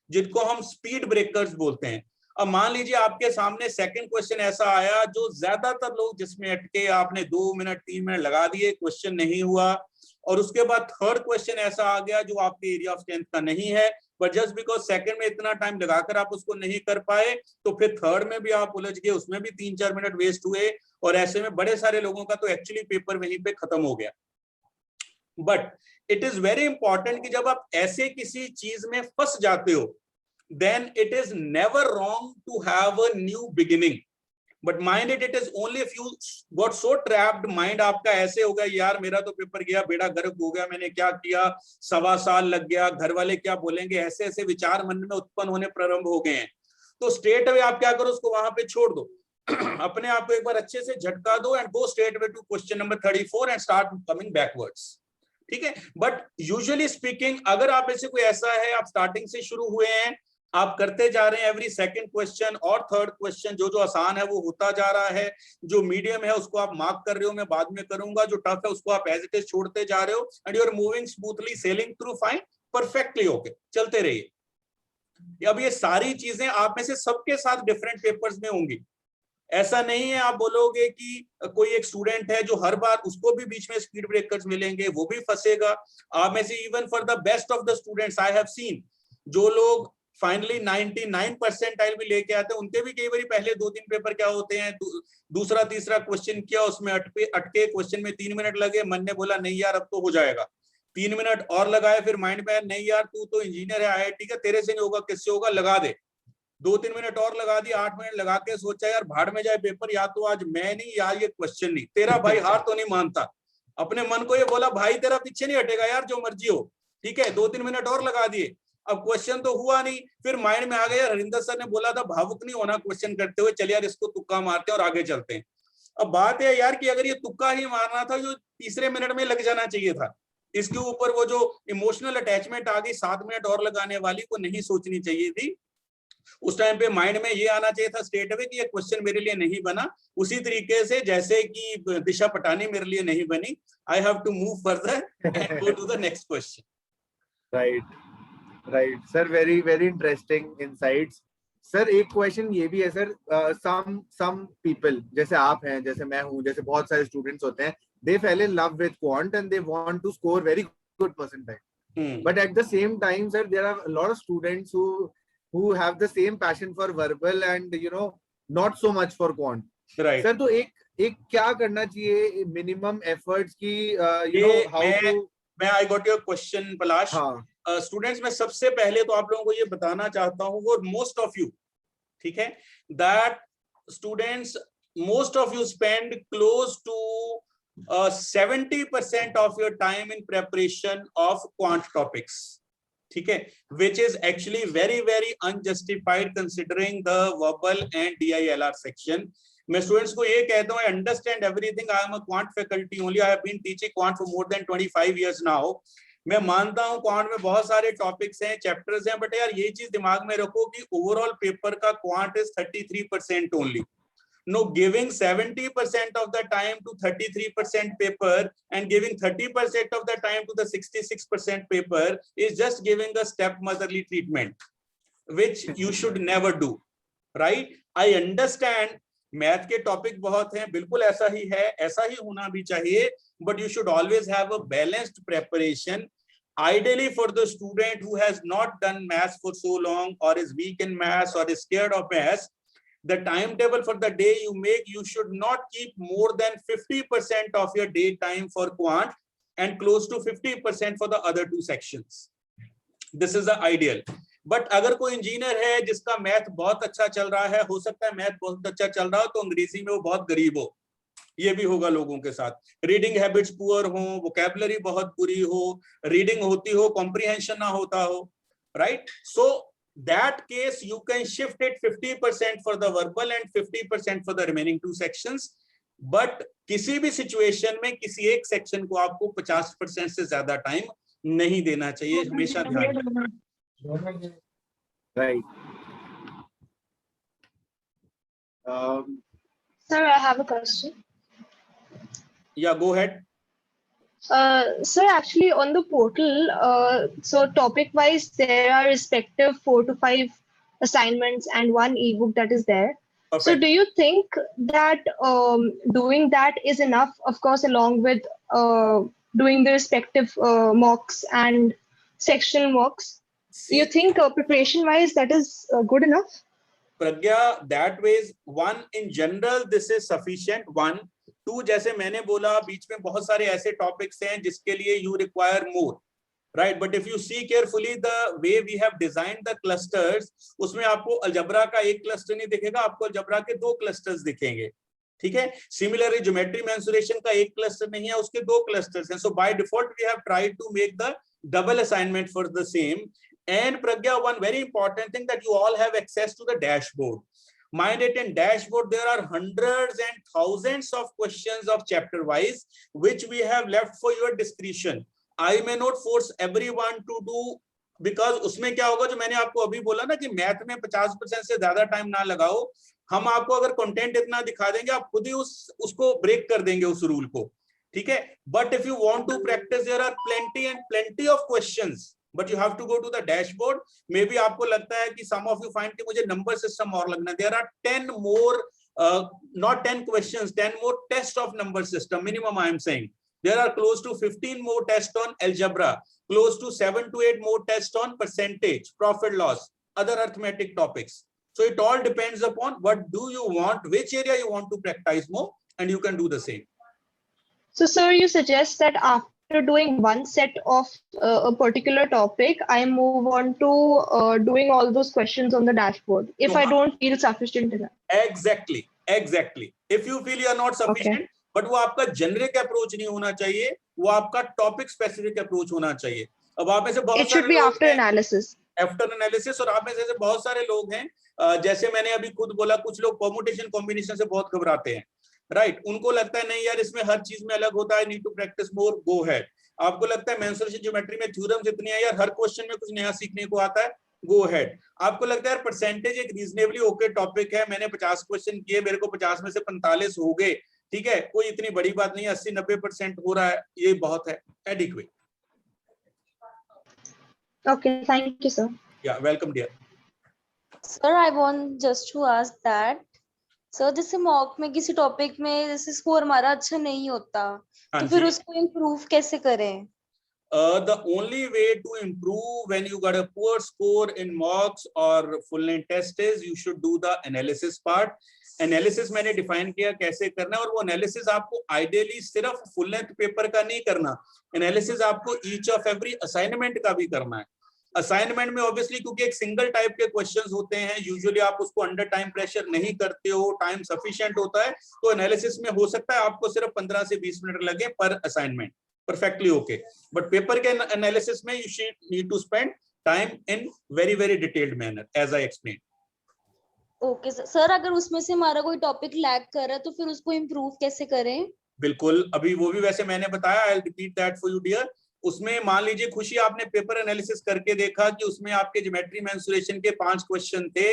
जिनको हम स्पीड ब्रेकर्स बोलते हैं। अब मान लीजिए आपके सामने सेकंड क्वेश्चन ऐसा आया जो ज्यादातर लोग जिसमें अटके, आपने 2 मिनट 3 मिनट लगा दिए, क्वेश्चन नहीं हुआ, और उसके बाद थर्ड क्वेश्चन ऐसा आ गया जो आपके एरिया ऑफ स्ट्रेंथ का नहीं है, बट जस्ट बिकॉज सेकंड में इतना टाइम लगाकर आप उसको नहीं कर पाए, तो फिर थर्ड में भी आप उलझ गए, उसमें भी 3-4 मिनट वेस्ट हुए, और ऐसे में बड़े सारे लोगों का तो एक्चुअली पेपर वहीं पे खत्म हो गया। But it is very important कि जब आप ऐसे किसी चीज में फंस जाते हो, then it is never wrong to have a new beginning, but mind it is only if you got so trapped, mind आपका ऐसे हो गया यार मेरा तो पेपर गया, बेड़ा गर्क हो गया, मैंने क्या किया, 1.25 साल लग गया, घर वाले क्या बोलेंगे, ऐसे ऐसे विचार मन में उत्पन्न होने प्रारंभ हो गए हैं, तो स्ट्रेट अवे आप क्या करो, उसको वहां पे छोड़ दो, अपने आप को एक बार अच्छे से झटका दो and go straight away to question number 34 and start coming backwards. ठीक है, बट यूजुअली स्पीकिंग अगर आप ऐसे कोई ऐसा है, आप स्टार्टिंग से शुरू हुए हैं, आप करते जा रहे हैं, एवरी सेकंड क्वेश्चन और थर्ड क्वेश्चन जो आसान है वो होता जा रहा है, जो मीडियम है उसको आप मार्क कर रहे हो, मैं बाद में करूंगा, जो टफ है उसको आप एज इट इज छोड़ते जा रहे हो, and you are moving smoothly, sailing through fine, perfectly okay, चलते रहिए। अब ये सारी चीजें आप में से सबके साथ डिफरेंट पेपर्स में होंगी, ऐसा नहीं है आप बोलोगे कि कोई एक स्टूडेंट है जो हर बार उसको भी बीच में स्पीड ब्रेकर्स मिलेंगे, वो भी फंसेगा। आप में से even for the best of the students I have seen, जो लोग फाइनली 99 परसेंटाइल भी लेके आते हैं, उनके भी कई बार पहले 2-3 पेपर क्या होते हैं, दूसरा तीसरा क्वेश्चन किया, उसमें अटके क्वेश्चन में 3 मिनट लगे, मन ने बोला नहीं यार अब तो हो जाएगा, 3 मिनट और लगाए, फिर माइंड में नहीं यार तू तो इंजीनियर है, IIT का, तेरे से नहीं होगा, किससे होगा, लगा दे। 2-3 मिनट और लगा दिया, 8 मिनट लगा के सोचा यार भाड़ में जाए पेपर, या तो आज मैं नहीं यार ये क्वेश्चन नहीं, तेरा भाई हार तो नहीं मानता, अपने मन को ये बोला भाई तेरा पीछे नहीं हटेगा यार, जो मर्जी हो, ठीक है, 2-3 मिनट और लगा दिए, अब क्वेश्चन तो हुआ नहीं, फिर माइंड में आ गया हरिंदर सर ने बोला था भावुक नहीं होना क्वेश्चन करते हुए, चल यार इसको तुक्का मारते हैं और आगे चलते हैं। अब बात है यार कि अगर ये तुक्का ही मारना था, जो तीसरे मिनट में लग जाना चाहिए था, इसके ऊपर वो जो इमोशनल अटैचमेंट आ गई 7 मिनट और लगाने वाली, को नहीं सोचनी चाहिए थी। उस टाइम पे माइंड में ये आना चाहिए था स्ट्रेट अवे कि ये क्वेश्चन मेरे लिए नहीं बना, उसी तरीके से जैसे कि दिशा पटानी मेरे लिए नहीं बनी, I have to move further and go to the next question. Right sir, very very interesting insights. Sir एक क्वेश्चन ये भी है सर, सम पीपल जैसे आप हैं, जैसे मैं हूँ, जैसे बहुत सारे स्टूडेंट्स होते हैं, they fell in love with quant and they want to score very good percentile. But at the same time, sir, there are a lot of students who have the same passion for verbal and not so much for quant. Right. Sir, तो एक क्या करना चाहिए minimum efforts की how to. मैं I got your question, पलाश. हाँ. Students में सबसे पहले तो आप लोगों को ये बताना चाहता हूँ, और most of you, ठीक है, that students, most of you spend close to 70% of your time in preparation of quant topics, ठीक है, which is actually very very unjustified considering the verbal and DILR section. मैं स्टूडेंट्स को ये कहता हूँ, I understand everything, I am a quant faculty only, I have been teaching quant for more than 25 years now. मैं मानता हूँ क्वांट में बहुत सारे टॉपिक्स हैं, चैप्टर्स हैं, बट यार ये चीज दिमाग में रखो कि ओवरऑल पेपर का quant is 33% only. No, giving 70% of the time to 33% paper and giving 30% of the time to the 66% paper is just giving a stepmotherly treatment, which you should never do, right? I understand math के टॉपिक बहुत हैं, बिल्कुल ऐसा ही है, ऐसा ही होना भी चाहिए, but you should always have a balanced preparation. Ideally, for the student who has not done maths for so long, or is weak in maths, or is scared of maths, the timetable for the day you make, you should not keep more than 50% of your day time for quant and close to 50% for the other two sections. This is the ideal. But अगर कोई इंजीनियर है जिसका मैथ बहुत अच्छा चल रहा है, हो सकता है मैथ बहुत अच्छा चल रहा हो तो अंग्रेजी में वो बहुत गरीब हो, ये भी होगा लोगों के साथ. रीडिंग हैबिट्स पुअर हो, वोकैबुलरी बहुत बुरी हो, रीडिंग होती हो, कॉम्प्रिहेंशन ना होता हो, right? So that case you can shift it 50% for the verbal and 50% for the remaining two sections. but किसी भी सिचुएशन में किसी एक सेक्शन को आपको 50% से ज्यादा टाइम नहीं देना चाहिए, हमेशा ध्यान रखना. Right. Sir, I have a question. Yeah, go ahead. Sir, actually on the portal, so topic wise, there are respective 4 to 5 assignments and 1 ebook that is there. Perfect. So do you think that doing that is enough, of course, along with doing the respective mocks and sectional mocks? Do you think preparation wise that is good enough? Pragya, that ways, one, in general this is sufficient. 1, 2, जैसे मैंने बोला बीच में बहुत सारे ऐसे टॉपिक्स हैं जिसके लिए you require more, right? But if you see carefully the way we have designed the clusters, उसमें आपको अलजेब्रा का एक क्लस्टर नहीं दिखेगा, आपको अलजेब्रा के 2 क्लस्टर्स दिखेंगे, ठीक है? सिमिलरली ज्योमेट्री मेंसुरेशन का एक क्लस्टर नहीं है, उसके 2 क्लस्टर्स हैं. So by default we have tried to make the double assignment for the same. And Pragya, one very important thing, that you all have access to the dashboard. Mind it, in dashboard there are hundreds and thousands of questions of chapter wise which we have left for your discretion. I may not force everyone to do, because उसमें क्या होगा, जो मैंने आपको अभी बोला ना कि मैथ में 50% से ज्यादा टाइम ना लगाओ, हम आपको अगर कंटेंट इतना दिखा देंगे आप खुद ही उसको ब्रेक कर देंगे उस रूल को, ठीक है? But if you want to practice, there are plenty of questions, but you have to go to the dashboard. Maybe आपको लगता है कि some of you find कि मुझे number system और लगना है. There are 10 more not 10 questions, 10 more tests of number system minimum. I am saying there are close to 15 more tests on algebra, close to 7 to 8 more tests on percentage, profit loss, other arithmetic topics. So it all depends upon what do you want, which area you want to practice more, and you can do the same. So, sir, you suggest that after doing one set of a particular topic, I move on to doing all those questions on the dashboard if I don't feel sufficient enough. Exactly, exactly. If you feel you are not sufficient, but वो आपका generic approach नहीं होना चाहिए, वो आपका topic specific approach होना चाहिए. अब आप में से बहुत It should सारे be लोग after हैं, analysis. आफ्टर एनालिसिस, और आप में से बहुत सारे लोग हैं, जैसे मैंने अभी खुद बोला, कुछ लोग परमुटेशन कॉम्बिनेशन से बहुत घबराते हैं, राइट? उनको लगता है नहीं यार इसमें हर चीज में अलग होता है, need to practice more, go head. आपको लगता है मेंसुरेशन ज्योमेट्री में थ्योरम्स इतनी है यार, हर क्वेश्चन में कुछ नया सीखने को आता है, गो हेड. आपको लगता है यार परसेंटेज एक रीजनेबली ओके टॉपिक है, मैंने 50 क्वेश्चन किए, मेरे को 50 में से 45 हो गए, ठीक है, कोई इतनी बड़ी बात नहीं है, 80-90% हो रहा है, ये बहुत है, adequate. Okay, thank you, sir. Yeah, welcome dear. Sir, I want just to ask that, sir, जैसे मॉक में किसी टॉपिक में जैसे स्कोर हमारा अच्छा नहीं होता, तो फिर उसको इम्प्रूव कैसे करें? The only way to improve when you got a poor score in mocks or full length test is you should do the analysis part. Analysis मैंने define किया कैसे करना है, और वो analysis आपको ideally सिर्फ full length paper का नहीं करना, analysis आपको each of every assignment का भी करना है. असाइनमेंट में ऑब्वियसली क्योंकि एक सिंगल टाइप के क्वेश्चंस होते हैं, यूजुअली आप उसको अंडर टाइम प्रेशर नहीं करते हो, टाइम सफिशिएंट होता है, तो एनालिसिस में हो सकता है आपको सिर्फ 15 से 20 मिनट लगे पर assignment, perfectly okay. But paper के एनालिसिस में you need to spend time in very very detailed manner as I explain. Okay sir, अगर उसमें से हमारा कोई टॉपिक लैग कर रहा है तो फिर उसको इम्प्रूव कैसे करें? बिल्कुल, अभी वो भी वैसे मैंने बताया, I will repeat that for you dear. उसमें मान लीजिए खुशी आपने पेपर एनालिसिस करके देखा कि उसमें आपके ज्योमेट्री मेंसुरेशन के 5 क्वेश्चन थे,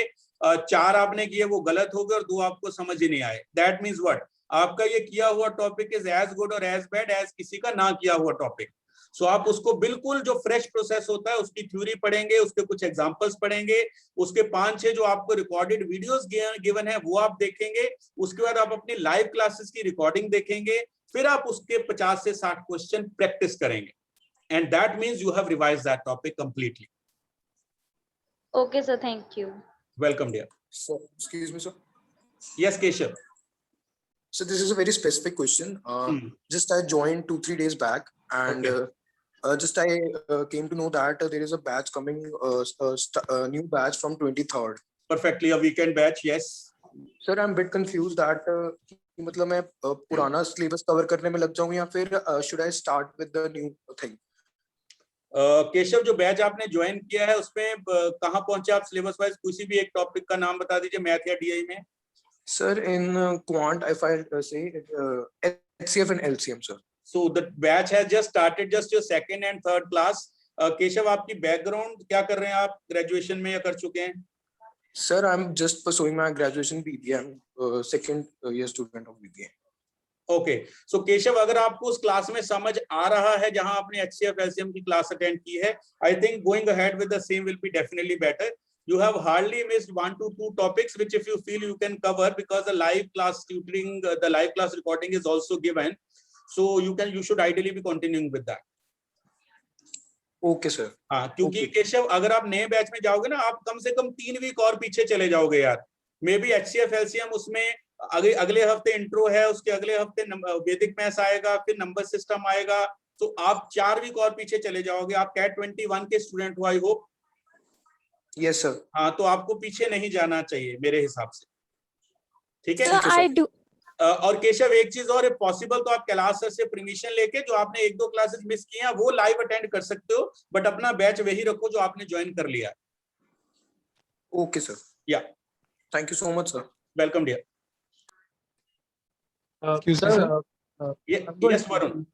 4 आपने किए वो गलत हो गए और 2 आपको समझ ही नहीं आए. दैट मींस व्हाट, आपका ये किया हुआ टॉपिक इज एज गुड और एज बैड एज किसी का ना किया हुआ टॉपिक. सो आप उसको बिल्कुल जो फ्रेश प्रोसेस होता है उसकी थ्योरी पढ़ेंगे, उसके कुछ एग्जांपल्स पढ़ेंगे, उसके 5-6 जो आपको रिकॉर्डेड वीडियोस गिवन है वो आप देखेंगे, उसके बाद आप अपनी लाइव क्लासेस की रिकॉर्डिंग देखेंगे, फिर आप उसके 50 से 60 क्वेश्चन प्रैक्टिस करेंगे. And that means you have revised that topic completely. Okay, sir. Thank you. Welcome, dear. So, excuse me, sir. Yes, Keshav. So this is a very specific question. Just I joined 2-3 days back, and just I came to know that there is a batch coming, new batch from 23rd. Perfectly, a weekend batch. Yes. Sir, I'm a bit confused that मतलब मैं पुराना syllabus cover करने में लग जाऊँ या फिर should I start with the new thing? Keshav, जो बैच आपने ज्वाइन किया है उसमें कहाँ पहुंचे आप सिलेबस वाइज? किसी भी एक टॉपिक का नाम बता दीजिए, मैथ या डीआई में. Sir, in quant, if I say HCF and LCM, sir. So the batch has just started, just your second and third class. Keshav, आपकी बैकग्राउंड क्या कर रहे हैं आप, ग्रेजुएशन में या कर चुके हैं? Sir, I'm just pursuing my graduation BBA. I'm second year student of BBA. Okay. So Keshav, अगर आपको उस क्लास में समझ आ रहा है जहां आपने HCF LCM की क्लास अटेंड की है, I think going ahead with the same will be definitely better. You have hardly missed 1 to 2 topics which if you feel you can cover, because the live class tutoring, the live class recording is also given, so you should ideally be continuing with that. Okay, sir. हाँ, क्योंकि केशव अगर आप नए बैच में जाओगे ना, आप कम से कम 3 वीक और पीछे चले जाओगे यार. मे बी HCF LCM उसमें अगले हफ्ते इंट्रो है, उसके अगले हफ्ते वैदिक मैथ्स आएगा, फिर नंबर सिस्टम आएगा, तो आप 4 वीक और पीछे चले जाओगे. आप कैट 21 के स्टूडेंट हो, आई होप. Yes, sir. हाँ, तो आपको पीछे नहीं जाना चाहिए मेरे हिसाब से, ठीक है? So I do. और केशव, एक चीज और, पॉसिबल तो आप कैलाश सर से परमिशन लेके जो आपने 1-2 क्लासेस मिस किए हैं वो लाइव अटेंड कर सकते हो, बट अपना बैच वही रखो जो आपने ज्वाइन कर लिया. Okay, sir. Yeah. Thank you so much, sir. Welcome, dear. Excuse me, sir. Yes, Varun.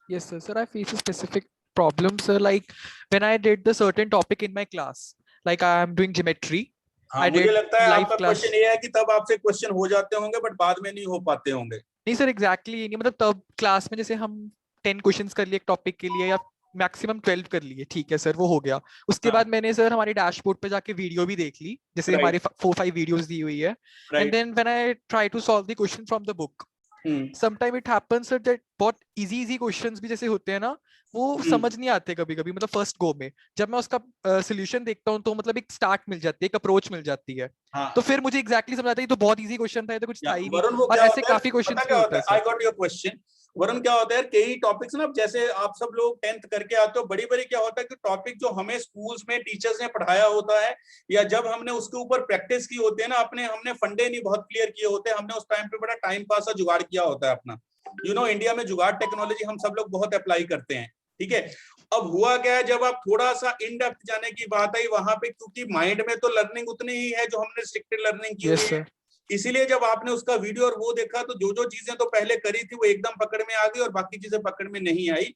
Yes, sir. Sir, I face a specific problem, sir. Like when I did the certain topic in my class, like I am doing geometry. हाँ, मुझे लगता है आपका क्वेश्चन ये है कि तब आपसे क्वेश्चन हो जाते होंगे बट बाद में नहीं हो पाते होंगे. नहीं सर, एग्जैक्टली नहीं, मतलब तब क्लास में जैसे हम 10 क्वेश्चंस कर लिए एक टॉपिक के लिए या मैक्सिमम 12 कर लिए, ठीक है सर, वो हो गया। उसके हाँ। बाद मैंने सर हमारे डैशबोर्ड पे जाके वीडियो भी देख ली, जैसे Right. हमारे 4-5 वीडियोस दी हुई है। Right. And then when I try to solve the question from the book, sometime it happens that बहुत इजी क्वेश्चंस भी जैसे होते हैं ना, वो समझ नहीं आते कभी कभी, मतलब फर्स्ट गो में जब मैं उसका सोल्यूशन देखता हूँ तो मतलब एक स्टार्ट मिल जाती है, एक अप्रोच मिल जाती है। हाँ। तो फिर मुझे एग्जैक्टली समझ आता है ये तो बहुत इजी क्वेश्चन था, ये तो कुछ था ही नहीं। वरुण, वो और क्या ऐसे होता है, काफी क्वेश्चंस पता भी क्या होता है आई sir. Got your question. Varun, क्या होता है कई टॉपिक्स ना, अब जैसे आप सब लोग 10th करके आते हो, बड़ी बड़ी क्या होता है कि टॉपिक जो हमें स्कूल्स में टीचर्स ने पढ़ाया होता है, या जब हमने उसके ऊपर प्रैक्टिस की होती है ना, हमने फंडे नहीं बहुत क्लियर किए होते, हमने उस टाइम पे बड़ा टाइम पास का जुगाड़ किया होता है अपना। इंडिया में जुगाड़ टेक्नोलॉजी हम सब लोग बहुत अप्लाई करते हैं, ठीक है। अब हुआ क्या है, जब आप थोड़ा सा इन डेप्थ जाने की बात आई वहां पे, क्योंकि माइंड में तो लर्निंग उतनी ही है जो हमने रिस्ट्रिक्टेड लर्निंग की हुई है, इसीलिए जब आपने उसका वीडियो और वो देखा तो जो चीजें तो पहले करी थी वो एकदम पकड़ में आ गई और बाकी चीजें पकड़ में नहीं आई।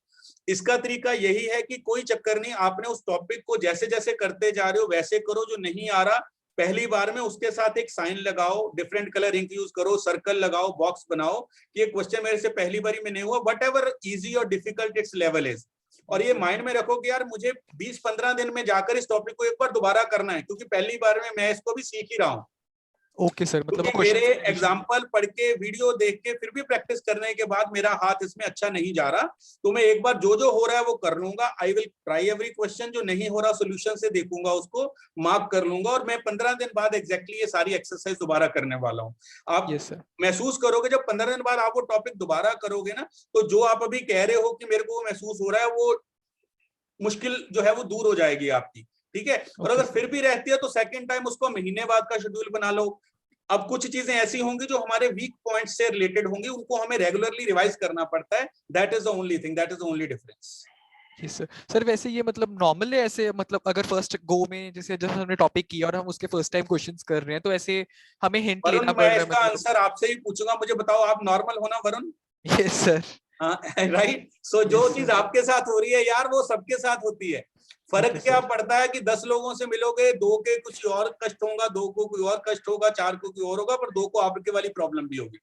इसका तरीका यही है कि कोई चक्कर नहीं, आपने उस टॉपिक को जैसे जैसे करते जा रहे हो वैसे करो, जो नहीं आ रहा पहली बार में उसके साथ एक साइन लगाओ, डिफरेंट कलर इंक यूज करो, सर्कल लगाओ, बॉक्स बनाओ कि ये क्वेश्चन मेरे से पहली बारी में नहीं हुआ, वट एवर इजी और डिफिकल्ट इट्स लेवल इज। और ये माइंड में रखो कि यार मुझे 20-15 दिन में जाकर इस टॉपिक को एक बार दोबारा करना है, क्योंकि पहली बार में मैं इसको भी सीख ही रहा हूँ। ओके सर, मतलब मेरे एग्जाम्पल पढ़ के वीडियो देख के फिर भी प्रैक्टिस करने के बाद मेरा हाथ इसमें अच्छा नहीं जा रहा, तो मैं एक बार जो हो रहा है वो कर लूंगा। I will try every question, जो नहीं हो रहा सोल्यूशन से देखूंगा, उसको मार्क कर लूंगा, और मैं 15 दिन बाद एग्जैक्टली ये सारी एक्सरसाइज दोबारा करने वाला हूँ। आप महसूस करोगे जब 15 दिन बाद आप वो टॉपिक दोबारा करोगे ना, तो जो आप अभी कह रहे हो कि मेरे को महसूस हो रहा है, वो मुश्किल जो है वो दूर हो जाएगी आपकी, ठीक है। और अगर फिर भी रहती है तो सेकंड टाइम उसको महीने बाद का शेड्यूल बना लो। अब कुछ चीजें ऐसी होंगी जो हमारे वीक पॉइंट से रिलेटेड होंगी, उनको हमें रेगुलरली रिवाइज करना पड़ता है। That is the only thing, that is the only difference. Sir वैसे ये मतलब नॉर्मल है ऐसे, मतलब अगर फर्स्ट गो में जैसे जब हमने टॉपिक किया और हम उसके फर्स्ट टाइम क्वेश्चंस कर रहे हैं तो ऐसे हमें हिंट लेना पड़ रहा है? मैं इसका आंसर आपसे ही पूछूंगा, मुझे बताओ आप नॉर्मल हो ना Varun? Yes sir. Right. So जो चीज आपके साथ हो रही है यार, वो सबके साथ होती है। फर्क क्या पड़ता है कि 10 लोगों से मिलोगे, 2 के कुछ और कष्ट होगा, 2 को कोई और कष्ट होगा, 4 को कोई और होगा, पर 2 को आपके वाली प्रॉब्लम भी होगी।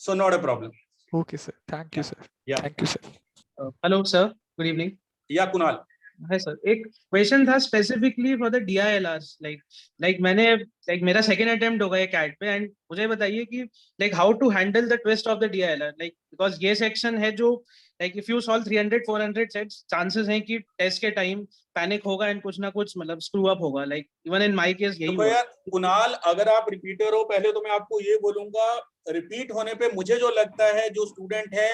So not a problem. Okay sir, thank you sir. Thank you sir. Hello sir, good evening. Yeah Kunal? Hi sir, एक क्वेश्चन था specifically for the DILRs, like मेरा सेकंड अटेम्प्ट होगा ये कैट पे, एंड मुझे बताइए कि like how to handle the twist of the DILR, like because ये सेक्शन है जो like if you solve 300-400 sets, chances हैं कि टेस्ट के टाइम पैनिक होगा एंड कुछ ना कुछ मतलब स्क्रू अप होगा, like even in my case यही हुआ। यार कुणाल, अगर आप रिपीटर हो, पहले तो मैं आपको ये बोलूंगा, रिपीट होने पे मुझे जो लगता है, जो स्टूडेंट है,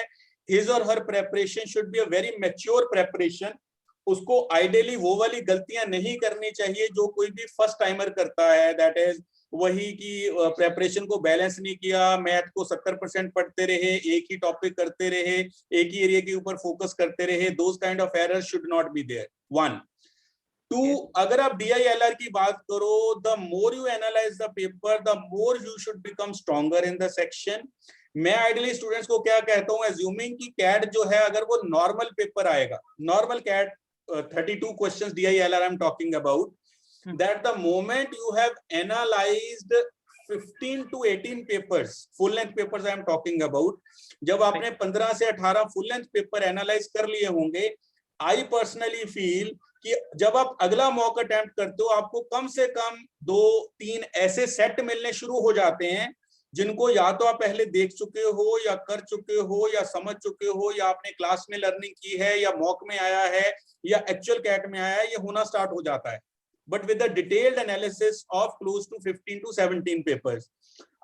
हिज और her preparation should be a very mature preparation. उसको आइडियली वो वाली गलतियां नहीं करनी चाहिए जो कोई भी फर्स्ट टाइमर करता है, दैट इज वही कि प्रेपरेशन को बैलेंस नहीं किया, मैथ को 70% पढ़ते रहे, एक ही टॉपिक करते रहे, एक ही एरिया के ऊपर फोकस करते रहे। Those kind of errors should not be there. 1 2, अगर आप DILR की बात करो, the more you analyse the paper, the more you should become stronger in the section. मैं आइडियली स्टूडेंट्स को क्या कहता हूं, एज्यूमिंग कि कैट जो है, अगर वो नॉर्मल पेपर आएगा, normal cat 32 questions DILR I'm talking about, that the moment you have analyzed 15 to 18 papers, full length papers I am talking about, जब आपने 15 से 18 full length paper analyze कर लिए होंगे, I personally feel कि जब आप अगला मॉक अटेम्प्ट करते हो, आपको कम से कम 2-3 ऐसे सेट मिलने शुरू हो जाते हैं जिनको या तो आप पहले देख चुके हो, या कर चुके हो, या समझ चुके हो, या आपने क्लास में लर्निंग की है, या मॉक में आया है, या एक्चुअल कैट में आया है, ये होना स्टार्ट हो जाता है, but with the detailed analysis of close to 15 to 17 papers.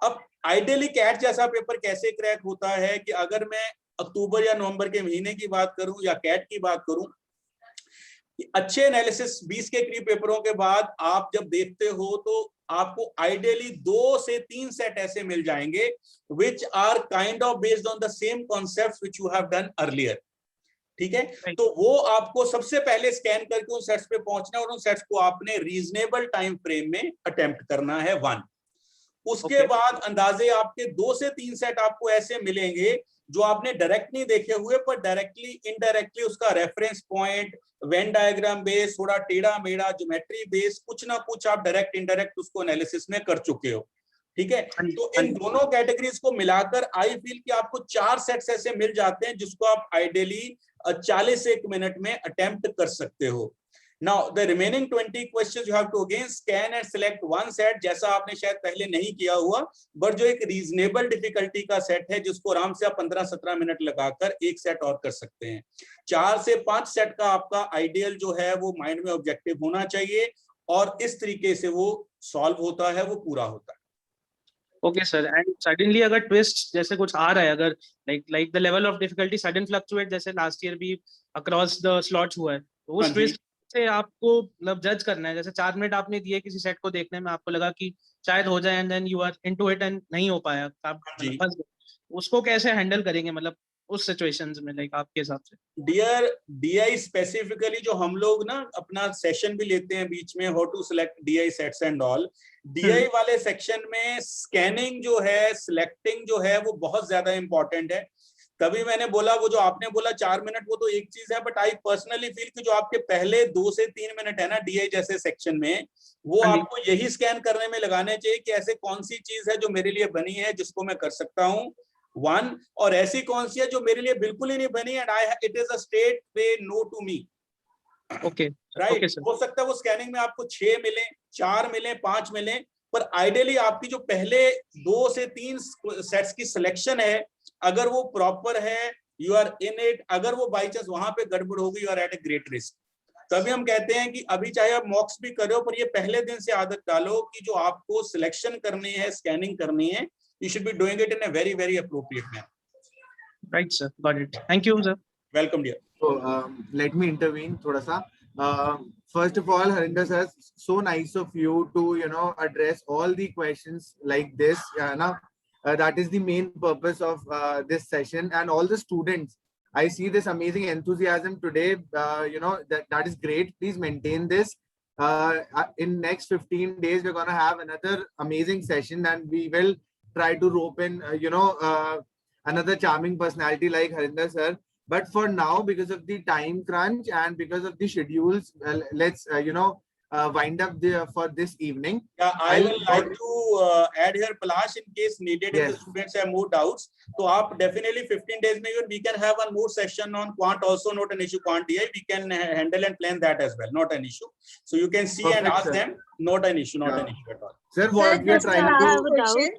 अब आइडियली कैट जैसा पेपर कैसे क्रैक होता है कि अगर मैं अक्टूबर या नवंबर के महीने की बात करूं, या कैट की बात करूं, अच्छे एनालिसिस 20 के करीब पेपरों के बाद आप जब देखते हो तो आपको आइडियली 2 से 3 सेट ऐसे मिल जाएंगे which are kind of based on the same concepts which you have done earlier, ठीक है। तो वो आपको सबसे पहले स्कैन करके उन सेट्स पे पहुंचना है, और उन सेट्स को आपने रीजनेबल टाइम फ्रेम में अटेम्प्ट करना है 1। उसके बाद अंदाजे आपके 2 से 3 सेट आपको ऐसे मिलेंगे जो आपने डायरेक्ट नहीं देखे हुए, पर डायरेक्टली इनडायरेक्टली उसका reference point, Venn diagram base, थोड़ा टेढ़ा मेढ़ा ज्योमेट्री बेस, कुछ ना कुछ आप डायरेक्ट इनडायरेक्ट उसको एनालिसिस में कर चुके हो, ठीक है। तो इन दोनों कैटेगरीज को मिलाकर आई फील कि आपको 4 सेट्स ऐसे मिल जाते हैं जिसको आप आइडियली 41 मिनट में अटेम्प्ट कर सकते हो। Now the remaining 20 questions you have to again scan and select one set, जैसा आपने शायद पहले नहीं किया हुआ, बट जो एक रीजनेबल डिफिकल्टी का सेट है जिसको आराम से आप 15-17 मिनट लगाकर एक सेट और कर सकते हैं। 4 से 5 सेट का आपका आइडियल जो है वो माइंड में ऑब्जेक्टिव होना चाहिए और इस तरीके से वो सॉल्व होता है, वो पूरा होता है। ओके सर, एंड सडनली अगर ट्विस्ट जैसे कुछ आ रहा है, अगर like the level of difficulty sudden fluctuate, जैसे लास्ट ईयर भी अक्रॉस द स्लॉट्स हुआ है, तो उस ट्विस्ट से आपको मतलब जज करना है। जैसे 4 मिनट आपने दिए किसी सेट को देखने में, आपको लगा कि शायद हो जाए and then you are into it and नहीं हो पाया, आप फंस गए, उसको कैसे हैंडल करेंगे मतलब उस सिचुएशंस में, लाइक आपके हिसाब से? डियर DI स्पेसिफिकली जो हम लोग ना अपना सेशन भी लेते हैं बीच में, how to select DI sets and all, DI वाले सेक्शन में स्कैनिंग जो है, सिलेक्टिंग जो है वो बहुत ज्यादा इंपॉर्टेंट है। तभी मैंने बोला वो जो आपने बोला 4 मिनट वो तो एक चीज है, बट आई पर्सनली फील कि जो आपके पहले 2 से 3 मिनट है ना DI जैसे सेक्शन में, वो आपको यही स्कैन करने में लगाने चाहिए कि ऐसे कौन सी चीज है जो मेरे लिए बनी है जिसको मैं कर सकता हूँ, 1, और ऐसी कौन सी है जो मेरे लिए बिल्कुल ही नहीं बनी and it is a straight way no to me. Okay right, हो सकता है वो स्कैनिंग में आपको 6 मिले, 4 मिले, 5 मिले, पर आइडियली आपकी जो पहले 2 से 3 सेट्स की सिलेक्शन है, अगर वो प्रॉपर है, यू आर इन इट। अगर वो बाई चांस वहां पे गड़बड़ होगी, you are at a great risk. तभी हम कहते हैं कि अभी चाहे आप मॉक्स भी कर रहे हो, पर ये पहले दिन से आदत डालो कि जो आपको सिलेक्शन करनी है, स्कैनिंग करनी है, you should be doing it in a very, very appropriate manner. Right, sir. Got it. Thank you, sir. Welcome, dear. So let me intervene thoda sa. First of all, Harinder sir, so nice of you to address all the questions like this. That is the main purpose of this session, and all the students. I see this amazing enthusiasm today. That is great. Please maintain this. In next 15 days, we're gonna have another amazing session, and we will try to rope in another charming personality like Harinder sir. But for now, because of the time crunch and because of the schedules, let's wind up for this evening. Yeah, I will like to add here, Palash, in case needed. Yes. If the students have more doubts, so आप definitely 15 days में we can have one more session on quant also, not an issue, quant DI. We can handle and plan that as well, not an issue. So you can see and ask them, not an issue, not an issue at all. Sir, what we are trying to...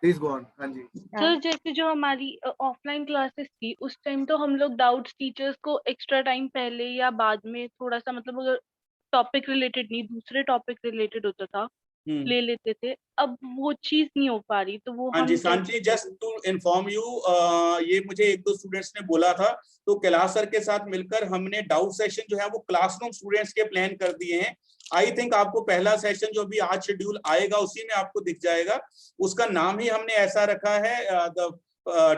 Please go on. हाँ जी। सर, जैसे जो हमारी ऑफलाइन क्लासेस थी, उस टाइम तो हम लोग डाउट्स टीचर्स को एक्स्ट्रा टाइम पहले या बाद में थोड़ा सा, मतलब अगर टॉपिक रिलेटेड नहीं, दूसरे टॉपिक रिलेटेड होता था, ले लेते थे। अब वो चीज नहीं हो पा रही, तो वो हाँ जी Sanchi, just to inform you, ये मुझे 1-2 स्टूडेंट्स ने बोला था, तो कैलाश सर के साथ मिलकर हमने डाउट सेशन जो है वो क्लासरूम स्टूडेंट्स के प्लान कर दिए हैं। आई थिंक आपको पहला सेशन जो भी आज शेड्यूल आएगा उसी में आपको दिख जाएगा। उसका नाम ही हमने ऐसा रखा है, the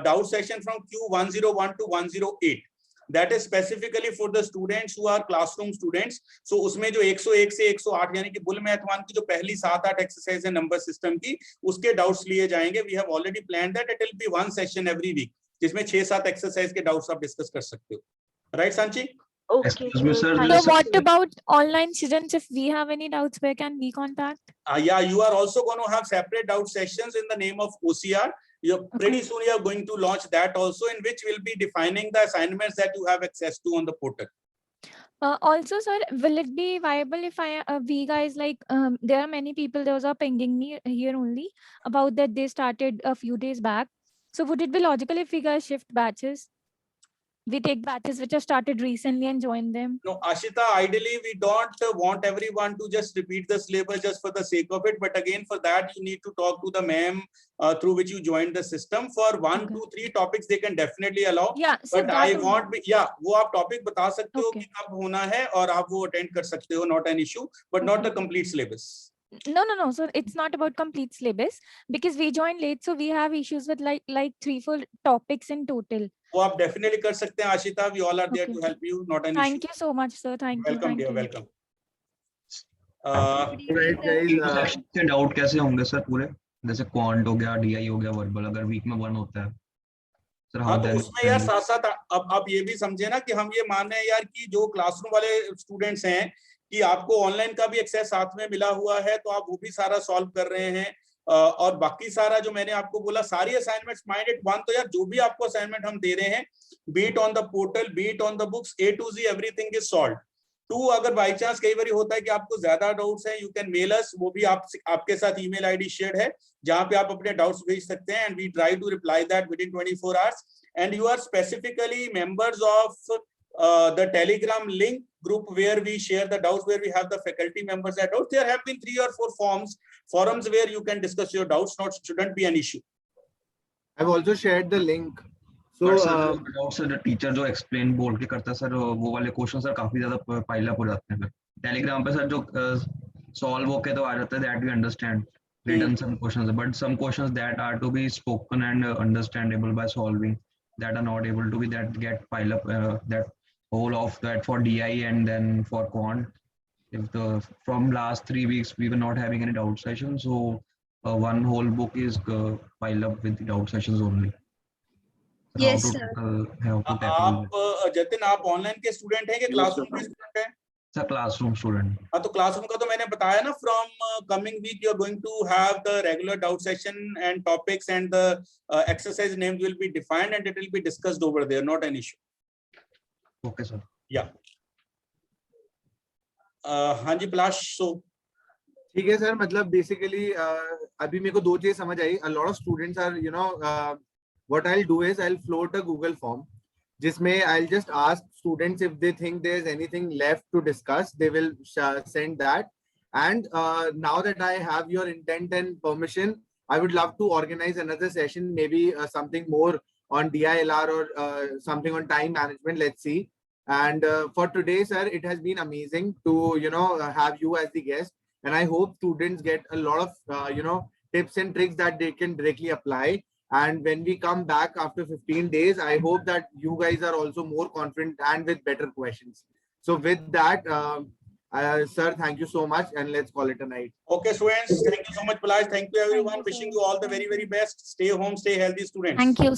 doubt session from Q101 to 108। That is specifically for the students who are classroom students. So उसमें जो 101 से 108 यानी कि बुल मैथ 1 की जो पहली 7-8 एक्सरसाइज है नंबर सिस्टम की, उसके डाउट्स लिए जाएंगे। We have already planned that it will be one session every week, जिसमें 6-7 एक्सरसाइज के डाउट्स आप डिस्कस कर सकते हो। Right Sanchi? Okay. So what about online students? If we have any doubts, where can we contact? Yeah, you are also going to have separate doubt sessions in the name of OCR. Pretty soon you are going to launch that also, in which we'll be defining the assignments that you have access to on the portal. Also, sir, will it be viable if we guys, like, there are many people, those are pinging me here only about that they started a few days back. So would it be logical if we guys shift batches? We take batches which have started recently and join them. No, Ashita, ideally we don't want everyone to just repeat the syllabus just for the sake of it. But again, for that you need to talk to the ma'am through which you joined the system. For 1, 2, 3 topics they can definitely allow. Yeah. So but I want, वो आप topic बता सकते हो कि कब होना है और आप वो attend कर सकते हो, not an issue, but not the complete syllabus. No. So it's not about complete syllabus because we joined late, so we have issues with like 3-4 topics in total. वो आप definitely कर सकते हैं Ashita, we all are there to help you, not an issue. Thank you so much, sir. Thank you. Welcome, dear, welcome. Right, guys. से डाउट कैसे होंगे सर पूरे, जैसे क्वांट हो गया, DI हो गया, वर्बल, अगर वीक में 1 होता है सर? हाँ, तो उसमें यार साथ-साथ अब आप ये भी समझे ना कि हम ये मान रहे हैं यार कि जो क्लासरूम वाले स्टूडेंट्स हैं कि आपको ऑनलाइन का भी एक्सेस साथ में मिला हुआ है, तो आप वो भी सारा सॉल्व कर रहे हैं और बाकी सारा जो मैंने आपको बोला सारी असाइनमेंट्स माइंड एट वन, तो यार जो भी आपको असाइनमेंट हम दे रहे हैं, beat on the portal, beat on the books, A to Z everything is solve. 2, अगर बाई चांस कई बार होता है कि आपको ज्यादा डाउट्स हैं, यू कैन मेल अस, वो भी आपके साथ ईमेल आईडी शेयर है जहां पे आप अपने डाउट्स भेज सकते हैं, and we try to reply that within 24 hours. And you are specifically members of the Telegram link group where we share the doubts, where we have the faculty members that doubts. There have been 3 or 4 forums where you can discuss your doubts. Shouldn't be an issue. I've also shared the link. So doubts sir teacher जो एक्सप्लेन बोल के करता है सर, वो वाले क्वेश्चन सर काफी ज्यादा पाइल अप हो जाते हैं। टेलीग्राम पे सर जो सॉल्व होके तो आ जाता है, that we understand written some questions, but some questions that are to be spoken and understandable by solving, that are not able to be, that get pile up, that whole of that for DI and then for quant. If the from last 3 weeks we were not having any doubt sessions, so one whole book is piled up with the doubt sessions only. Yes sir. आप जतिन आप ऑनलाइन के स्टूडेंट हैं कि क्लासरूम के स्टूडेंट हैं? Sir classroom student. हाँ, तो क्लासरूम का तो मैंने बताया ना, from coming week you are going to have the regular doubt session and topics and the exercise names will be defined and it will be discussed over there, not an issue. Okay sir. Yeah हाँ जी पलाश। सो ठीक है सर, मतलब बेसिकली अभी मेरे को 2 चीज समझ आई। A lot of students are you know what I will do is I will float a Google form जिसमें I will just ask students if they think there is anything left to discuss, they will send that. And now that I have your intent and permission, I would love to organize another session, maybe something more on DILR or something on time management. Let's see. And for today, sir, it has been amazing to have you as the guest, and I hope students get a lot of tips and tricks that they can directly apply. And when we come back after 15 days, I hope that you guys are also more confident and with better questions. So with that, sir, thank you so much, and let's call it a night. okay students, thank you so much Palash, thank you everyone, wishing you all the very best. Stay home, stay healthy students. Thank you.